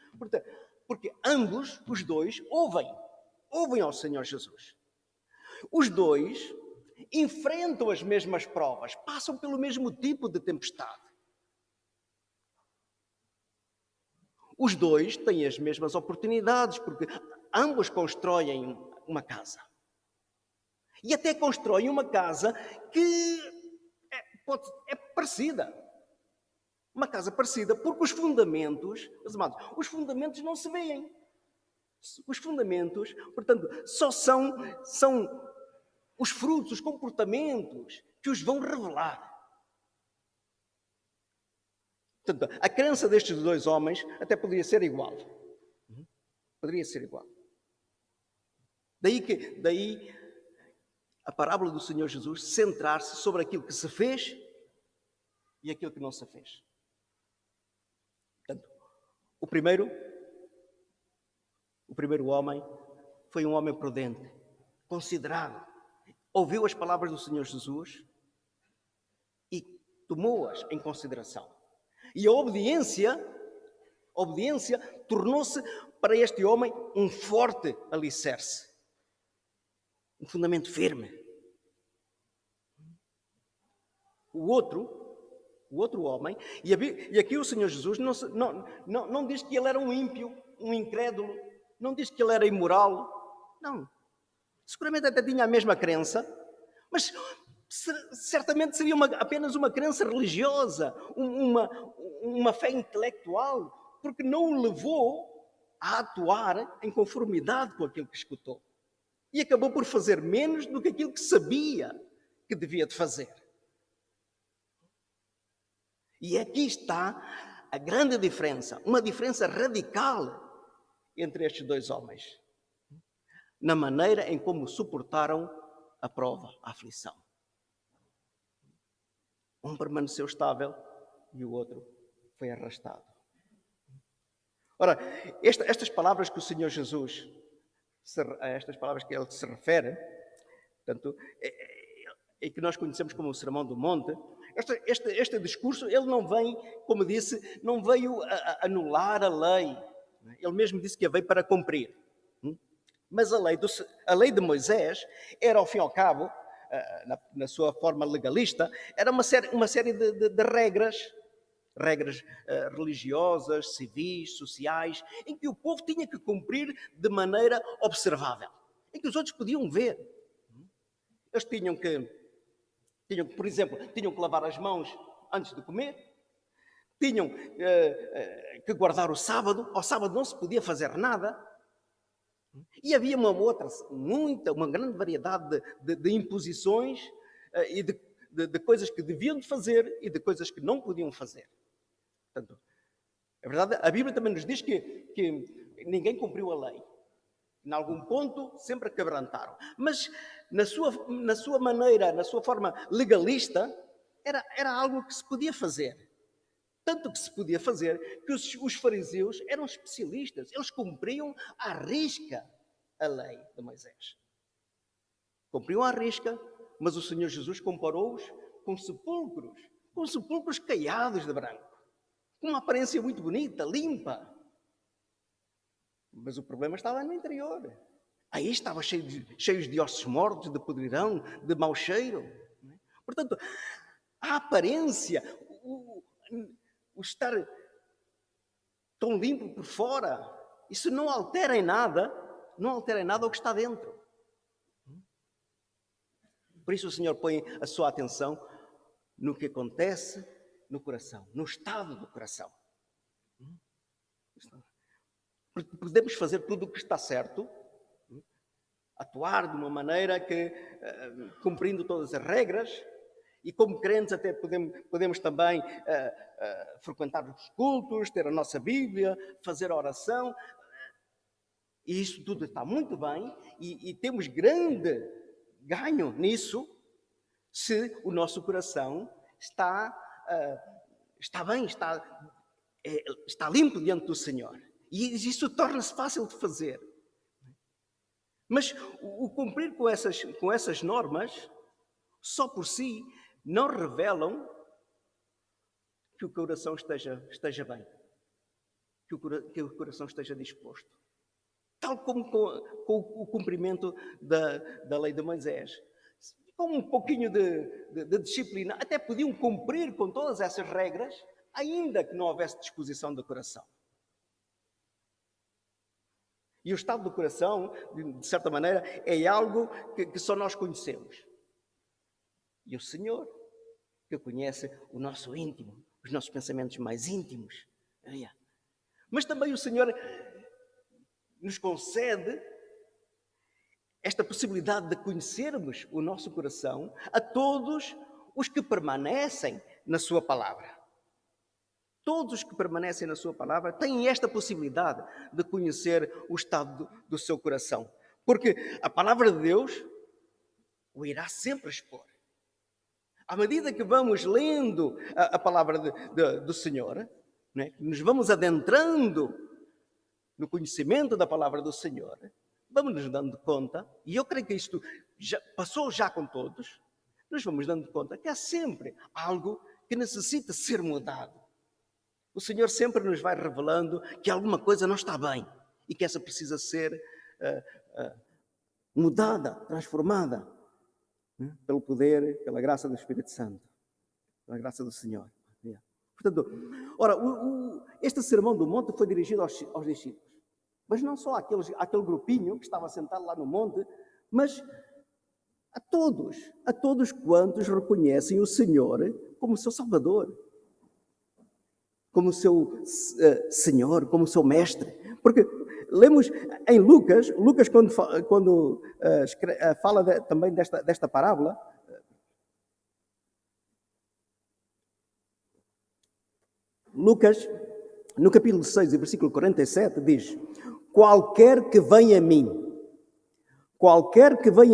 Porque ambos, os 2, ouvem ao Senhor Jesus. Os 2 enfrentam as mesmas provas, passam pelo mesmo tipo de tempestade. Os 2 têm as mesmas oportunidades, porque ambos constroem uma casa. E até constroem uma casa que é parecida. Uma casa parecida, porque os fundamentos, meus amados, os fundamentos não se veem. Os fundamentos, portanto, só são os frutos, os comportamentos que os vão revelar. Portanto, a crença destes 2 homens até poderia ser igual. Poderia ser igual. Daí a parábola do Senhor Jesus centrar-se sobre aquilo que se fez e aquilo que não se fez. Portanto, o primeiro homem foi um homem prudente, considerado, ouviu as palavras do Senhor Jesus e tomou-as em consideração. E a obediência tornou-se para este homem um forte alicerce, um fundamento firme. O outro homem, e aqui o Senhor Jesus não diz que ele era um ímpio, um incrédulo, não diz que ele era imoral, não. Seguramente até tinha a mesma crença, mas certamente seria apenas uma crença religiosa, uma fé intelectual, porque não o levou a atuar em conformidade com aquilo que escutou. E acabou por fazer menos do que aquilo que sabia que devia de fazer. E aqui está a grande diferença, uma diferença radical entre estes 2 homens, na maneira em como suportaram a prova, a aflição. Um permaneceu estável e o outro foi arrastado. Ora, estas palavras que o Senhor Jesus, estas palavras que ele se refere, portanto, e que nós conhecemos como o Sermão do Monte, este discurso, ele não vem, como disse, não veio anular a lei. Ele mesmo disse que veio para cumprir. Mas a lei de Moisés era, ao fim e ao cabo, na sua forma legalista, era uma série de regras religiosas, civis, sociais, em que o povo tinha que cumprir de maneira observável, em que os outros podiam ver. Eles tinham que, por exemplo, tinham que lavar as mãos antes de comer, tinham que guardar o sábado, ao sábado não se podia fazer nada, e havia uma grande variedade de imposições e de coisas que deviam de fazer e de coisas que não podiam fazer. Portanto, é verdade, a Bíblia também nos diz que ninguém cumpriu a lei. Em algum ponto, sempre quebrantaram. Mas, na sua maneira, na sua forma legalista, era algo que se podia fazer. Tanto que se podia fazer que os fariseus eram especialistas. Eles cumpriam à risca a lei de Moisés. Cumpriam à risca, mas o Senhor Jesus comparou-os com sepulcros caiados de branco, com uma aparência muito bonita, limpa. Mas o problema estava no interior. Aí estava cheios de ossos mortos, de podridão, de mau cheiro. Portanto, a aparência, o estar tão limpo por fora, isso não altera em nada o que está dentro. Por isso o Senhor põe a sua atenção no que acontece no coração, no estado do coração. Podemos fazer tudo o que está certo, atuar de uma maneira que, cumprindo todas as regras, e como crentes até podemos também frequentar os cultos, ter a nossa Bíblia, fazer a oração, e isso tudo está muito bem, e temos grande ganho nisso, se o nosso coração está bem, está limpo diante do Senhor. E isso torna-se fácil de fazer. Mas o cumprir com essas normas, só por si, não revelam que o coração esteja bem, que o coração esteja disposto. Tal como com o cumprimento da lei de Moisés. Com um pouquinho de disciplina, até podiam cumprir com todas essas regras, ainda que não houvesse disposição do coração. E o estado do coração, de certa maneira, é algo que só nós conhecemos. E o Senhor, que conhece o nosso íntimo, os nossos pensamentos mais íntimos. Mas também o Senhor nos concede esta possibilidade de conhecermos o nosso coração a todos os que permanecem na sua palavra. Todos os que permanecem na sua palavra têm esta possibilidade de conhecer o estado do seu coração. Porque a palavra de Deus o irá sempre expor. À medida que vamos lendo a palavra do Senhor, né, nos vamos adentrando no conhecimento da palavra do Senhor, vamos nos dando conta, e eu creio que isto passou já com todos, nos vamos dando conta que há sempre algo que necessita ser mudado. O Senhor sempre nos vai revelando que alguma coisa não está bem e que essa precisa ser mudada, transformada, né? Pelo poder, pela graça do Espírito Santo, pela graça do Senhor. Portanto, ora, este Sermão do Monte foi dirigido aos discípulos, mas não só àquele grupinho que estava sentado lá no monte, mas a todos quantos reconhecem o Senhor como seu Salvador, como seu Senhor, como seu Mestre. Porque lemos em Lucas quando fala também desta parábola, Lucas, no capítulo 6, versículo 47, diz: qualquer que venha a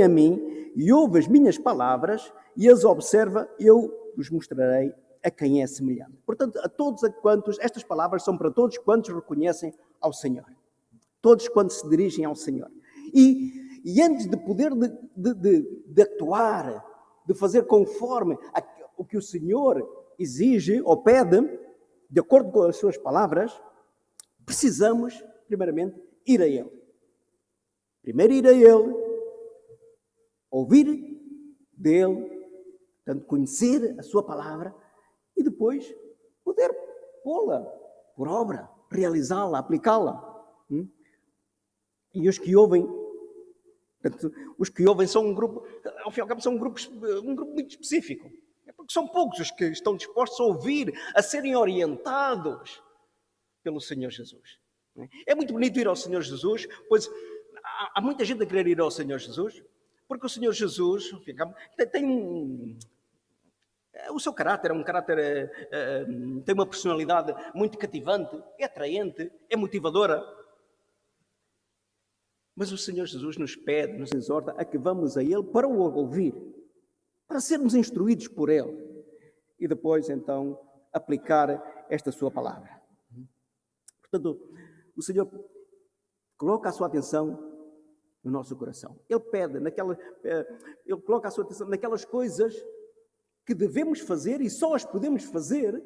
mim e ouve as minhas palavras e as observa, eu vos mostrarei a quem é semelhante. Portanto, a todos quantos, estas palavras são para todos quantos reconhecem ao Senhor. Todos quantos se dirigem ao Senhor. E antes de poder de atuar, de fazer conforme o que o Senhor exige ou pede, de acordo com as suas palavras, precisamos, primeiramente, ir a Ele. Primeiro ir a Ele, ouvir dele, portanto, conhecer a sua palavra e depois poder pô-la por obra, realizá-la, aplicá-la. E os que ouvem, portanto, os que ouvem são um grupo, ao fim e ao cabo, são um grupo muito específico. É porque são poucos os que estão dispostos a ouvir, a serem orientados pelo Senhor Jesus. É muito bonito ir ao Senhor Jesus, pois há muita gente a querer ir ao Senhor Jesus, porque o Senhor Jesus tem o seu caráter, é um caráter, tem uma personalidade muito cativante, é atraente, é motivadora. Mas o Senhor Jesus nos pede, nos exorta a que vamos a Ele para o ouvir, para sermos instruídos por Ele e depois então aplicar esta sua palavra. Portanto, o Senhor coloca a sua atenção no nosso coração. Ele pede, Ele coloca a sua atenção naquelas coisas que devemos fazer e só as podemos fazer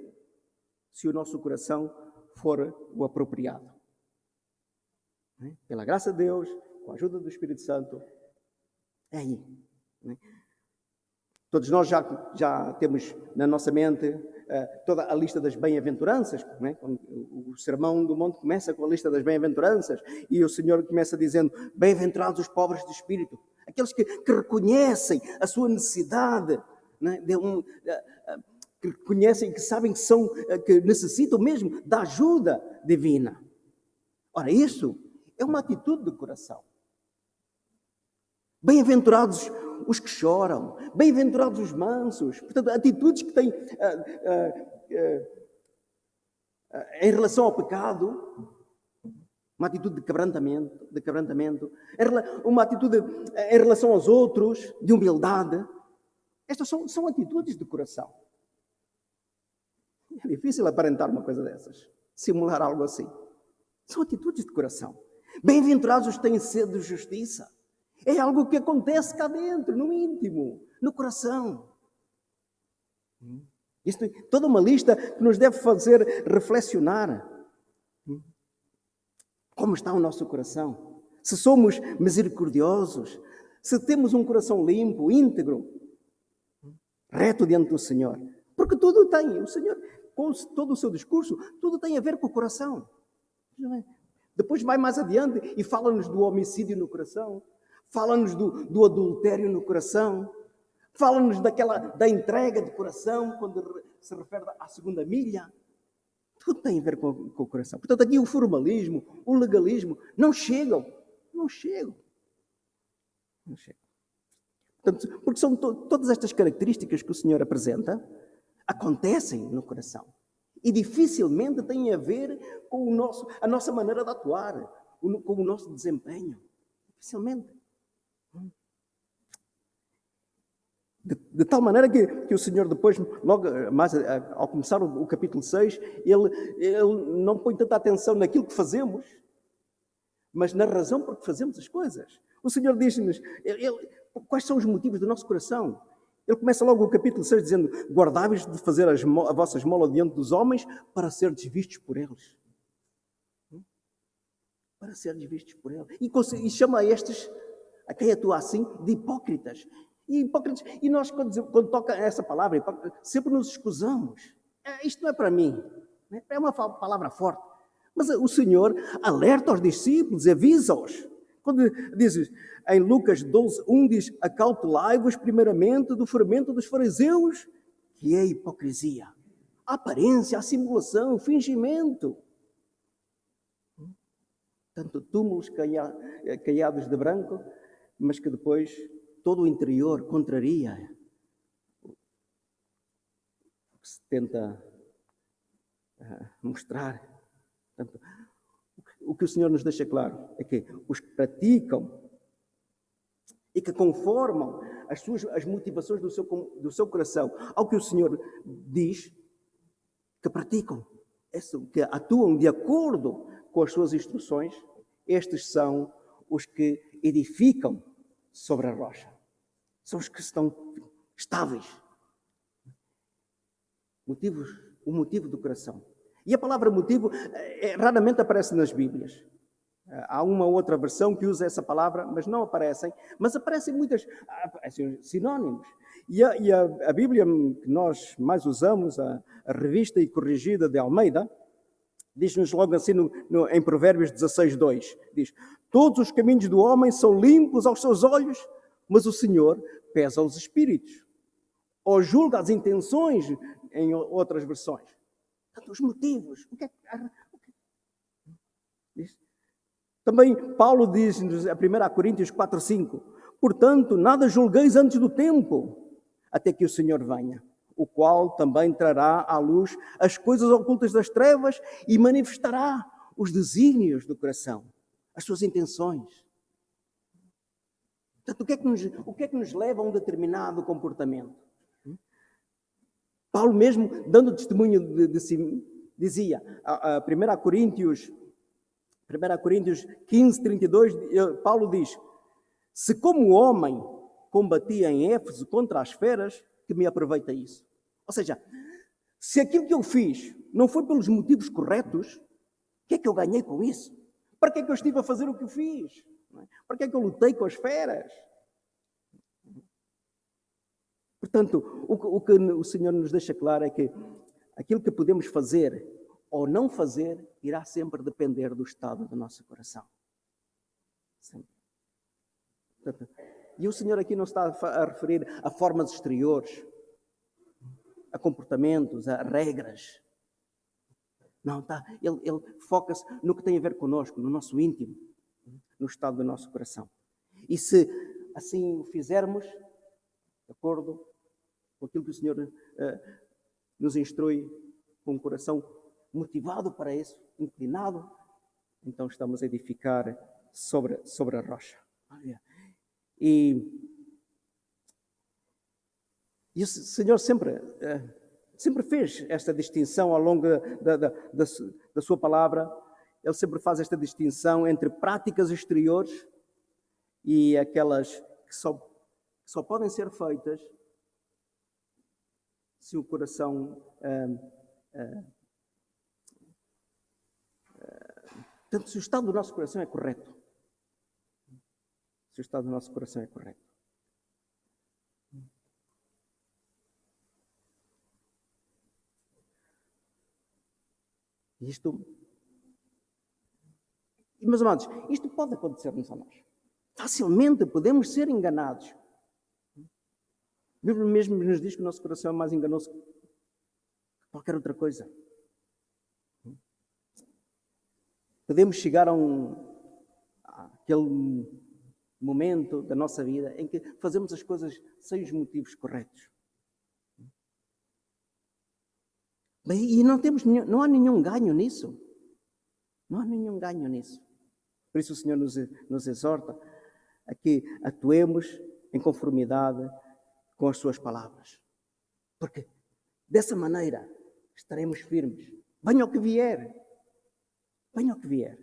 se o nosso coração for o apropriado. Pela graça de Deus, com a ajuda do Espírito Santo, é aí. Todos nós já temos na nossa mente toda a lista das bem-aventuranças. O Sermão do Monte começa com a lista das bem-aventuranças e o Senhor começa dizendo: bem-aventurados os pobres de espírito, aqueles que reconhecem a sua necessidade, que reconhecem, que sabem que necessitam mesmo da ajuda divina. Ora, isso é uma atitude do coração. Bem-aventurados os que choram, bem-aventurados os mansos. Portanto, atitudes que têm em relação ao pecado, uma atitude de quebrantamento, uma atitude em relação aos outros, de humildade. Estas são atitudes do coração. É difícil aparentar uma coisa dessas, simular algo assim. São atitudes de coração. Bem-aventurados os que têm sede de justiça. É algo que acontece cá dentro, no íntimo, no coração. Isto é toda uma lista que nos deve fazer reflexionar. Como está o nosso coração? Se somos misericordiosos, se temos um coração limpo, íntegro, reto diante do Senhor. Porque tudo tem, o Senhor, com todo o seu discurso, tudo tem a ver com o coração. Depois vai mais adiante e fala-nos do homicídio no coração, fala-nos do adultério no coração, fala-nos da entrega de coração, quando se refere à segunda milha. Tudo tem a ver com o coração. Portanto, aqui o formalismo, o legalismo, não chegam. Portanto, porque são todas estas características que o Senhor apresenta, acontecem no coração. E dificilmente têm a ver com a nossa maneira de atuar, com o nosso desempenho. Dificilmente. De tal maneira que o Senhor depois, logo mais ao começar o capítulo 6, ele não põe tanta atenção naquilo que fazemos, mas na razão por que fazemos as coisas. O Senhor diz-nos quais são os motivos do nosso coração. Ele começa logo o capítulo 6 dizendo: guardai-vos de fazer a vossa esmola diante dos homens para serdes vistos por eles. Para serdes vistos por eles. E chama a quem atua assim, de hipócritas. E nós, quando toca essa palavra, sempre nos escusamos. Isto não é para mim. É uma palavra forte. Mas o Senhor alerta aos discípulos, avisa-os. Quando diz em Lucas 12:1, diz: acautelai-vos primeiramente do fermento dos fariseus, que é a hipocrisia, a aparência, a simulação, o fingimento. Tanto túmulos caiados de branco, mas que depois todo o interior contraria o que se tenta mostrar. Portanto, o que o Senhor nos deixa claro é que os que praticam e que conformam as motivações do seu coração ao que o Senhor diz, que praticam, que atuam de acordo com as suas instruções, estes são os que edificam sobre a rocha. São os que estão estáveis. O motivo do coração. E a palavra motivo raramente aparece nas Bíblias. Há uma ou outra versão que usa essa palavra, mas não aparecem. Mas aparecem muitas sinónimos. E a Bíblia que nós mais usamos, a Revista e Corrigida de Almeida, diz-nos logo assim em Provérbios 16:2. Diz: todos os caminhos do homem são limpos aos seus olhos, mas o Senhor pesa os espíritos. Ou julga as intenções, em outras versões. Portanto, os motivos. Diz. Também Paulo diz em 1 Coríntios 4:5: portanto, nada julgueis antes do tempo, até que o Senhor venha, o qual também trará à luz as coisas ocultas das trevas e manifestará os desígnios do coração, as suas intenções. Portanto, o que é que nos leva a um determinado comportamento? Paulo mesmo, dando testemunho de si, dizia, a 1 Coríntios 15:32, Paulo diz: se como homem combatia em Éfeso contra as feras, que me aproveita isso? Ou seja, se aquilo que eu fiz não foi pelos motivos corretos, o que é que eu ganhei com isso? Para que é que eu estive a fazer o que eu fiz? Para que é que eu lutei com as feras? Portanto, o que o Senhor nos deixa claro é que aquilo que podemos fazer ou não fazer irá sempre depender do estado do nosso coração. Sempre. Portanto, e o Senhor aqui não está a referir a formas exteriores, a comportamentos, a regras. Não, está. Ele foca-se no que tem a ver connosco, no nosso íntimo, no estado do nosso coração. E se assim o fizermos, de acordo com aquilo que o Senhor nos instrui, com um coração motivado para isso, inclinado, então estamos a edificar sobre a rocha. E o Senhor sempre fez esta distinção ao longo da sua palavra. Ele sempre faz esta distinção entre práticas exteriores e aquelas que só podem ser feitas se o coração portanto, se o estado do nosso coração é correto. Se o estado do nosso coração é correto. Meus amados, isto pode acontecer-nos a nós. Facilmente podemos ser enganados. A Bíblia mesmo nos diz que o nosso coração é mais enganoso que qualquer outra coisa. Podemos chegar àquele momento da nossa vida em que fazemos as coisas sem os motivos corretos. E não há nenhum ganho nisso. Não há nenhum ganho nisso. Por isso o Senhor nos exorta a que atuemos em conformidade com as suas palavras. Porque dessa maneira estaremos firmes. Venha o que vier. Venha o que vier.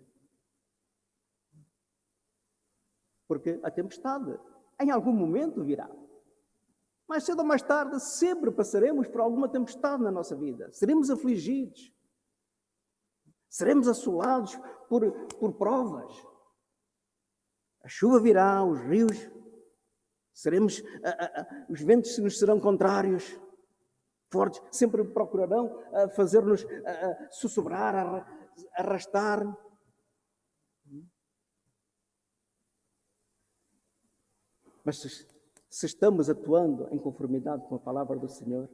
Porque a tempestade em algum momento virá. Mais cedo ou mais tarde, sempre passaremos por alguma tempestade na nossa vida. Seremos afligidos. Seremos assolados por provas. A chuva virá, os rios, os ventos nos serão contrários, fortes, sempre procurarão fazer-nos sussurrar, arrastar. Mas se estamos atuando em conformidade com a palavra do Senhor,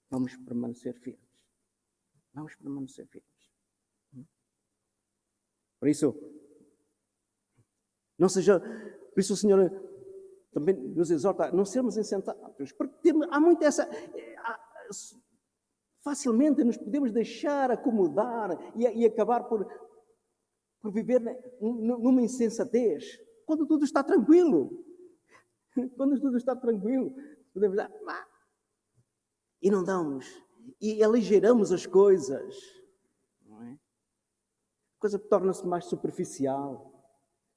vamos permanecer firmes. Vamos permanecer firmes. Por isso o Senhor também nos exorta a não sermos insensatos, porque há muito facilmente nos podemos deixar acomodar e acabar por viver numa insensatez, quando tudo está tranquilo. Quando tudo está tranquilo, podemos dar, e não damos e aligeiramos as coisas, não é? A coisa torna-se mais superficial,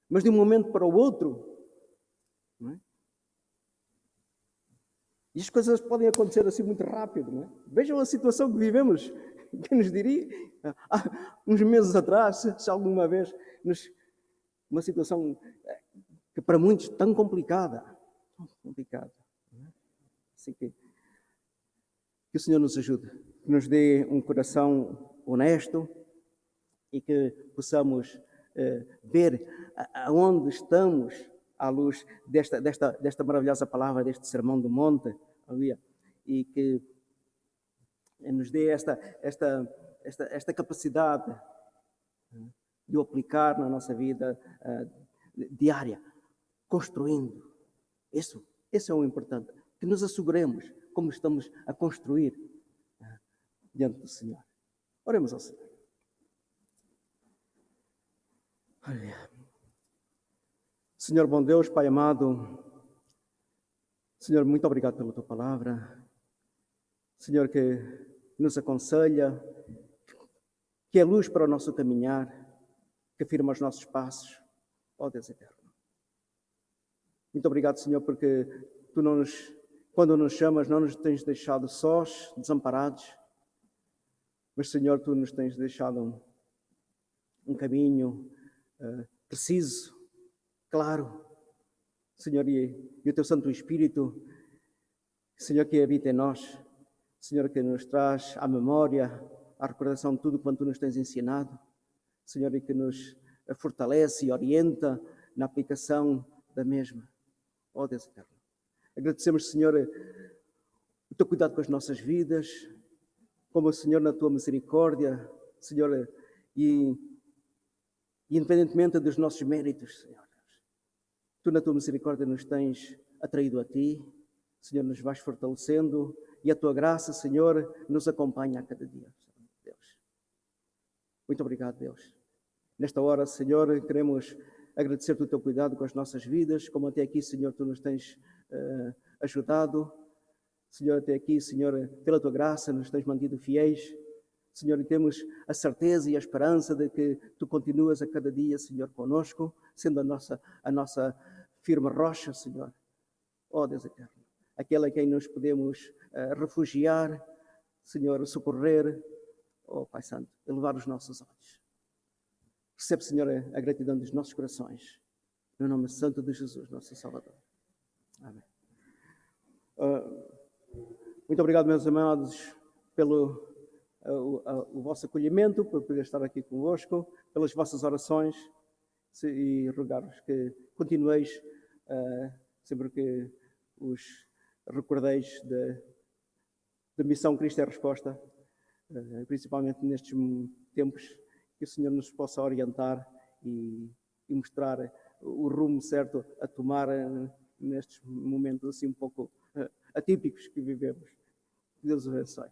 mas de um momento para o outro, não é? E as coisas podem acontecer assim muito rápido, não é? Vejam a situação que vivemos. Quem nos diria, há uns meses atrás, se alguma vez, uma situação que para muitos tão complicada. Assim que o Senhor nos ajude, que nos dê um coração honesto e que possamos ver aonde estamos à luz desta maravilhosa palavra, deste Sermão do Monte, aleluia, e que nos dê esta capacidade de o aplicar na nossa vida diária, construindo. Esse é o importante, que nos asseguremos como estamos a construir diante do Senhor. Oremos ao Senhor. Aleluia. Senhor bom Deus, Pai amado, Senhor, muito obrigado pela Tua palavra. Senhor, que nos aconselha, que é luz para o nosso caminhar, que afirma os nossos passos, ó Deus eterno. Muito obrigado, Senhor, porque Tu quando nos chamas, não nos tens deixado sós, desamparados, mas, Senhor, Tu nos tens deixado um caminho preciso, claro, Senhor, e o Teu Santo Espírito, Senhor, que habita em nós, Senhor, que nos traz à memória, à recordação de tudo quanto Tu nos tens ensinado, Senhor, e que nos fortalece e orienta na aplicação da mesma. Ó Deus eterno. Agradecemos, Senhor, o Teu cuidado com as nossas vidas, como, Senhor, na Tua misericórdia, Senhor, e independentemente dos nossos méritos, Senhor, Tu na Tua misericórdia nos tens atraído a Ti, Senhor, nos vais fortalecendo e a Tua graça, Senhor, nos acompanha a cada dia, Deus. Muito obrigado, Deus. Nesta hora, Senhor, queremos agradecer-te o Teu cuidado com as nossas vidas, como até aqui, Senhor, Tu nos tens ajudado. Senhor, até aqui, Senhor, pela Tua graça, nos tens mantido fiéis. Senhor, e temos a certeza e a esperança de que Tu continuas a cada dia, Senhor, conosco, sendo a nossa firme rocha, Senhor. Ó Deus eterno, aquele a quem nos podemos refugiar, Senhor, socorrer, ó Pai Santo, elevar os nossos olhos. Recebe, Senhor, a gratidão dos nossos corações, no nome santo de Jesus, nosso Salvador. Amém. Muito obrigado, meus amados, pelo o vosso acolhimento, por poder estar aqui convosco, pelas vossas orações, e rogar-vos que continueis, sempre que os recordeis da missão Cristo é a Resposta, principalmente nestes tempos, que o Senhor nos possa orientar e mostrar o rumo certo a tomar nestes momentos assim um pouco atípicos que vivemos. Que Deus os abençoe.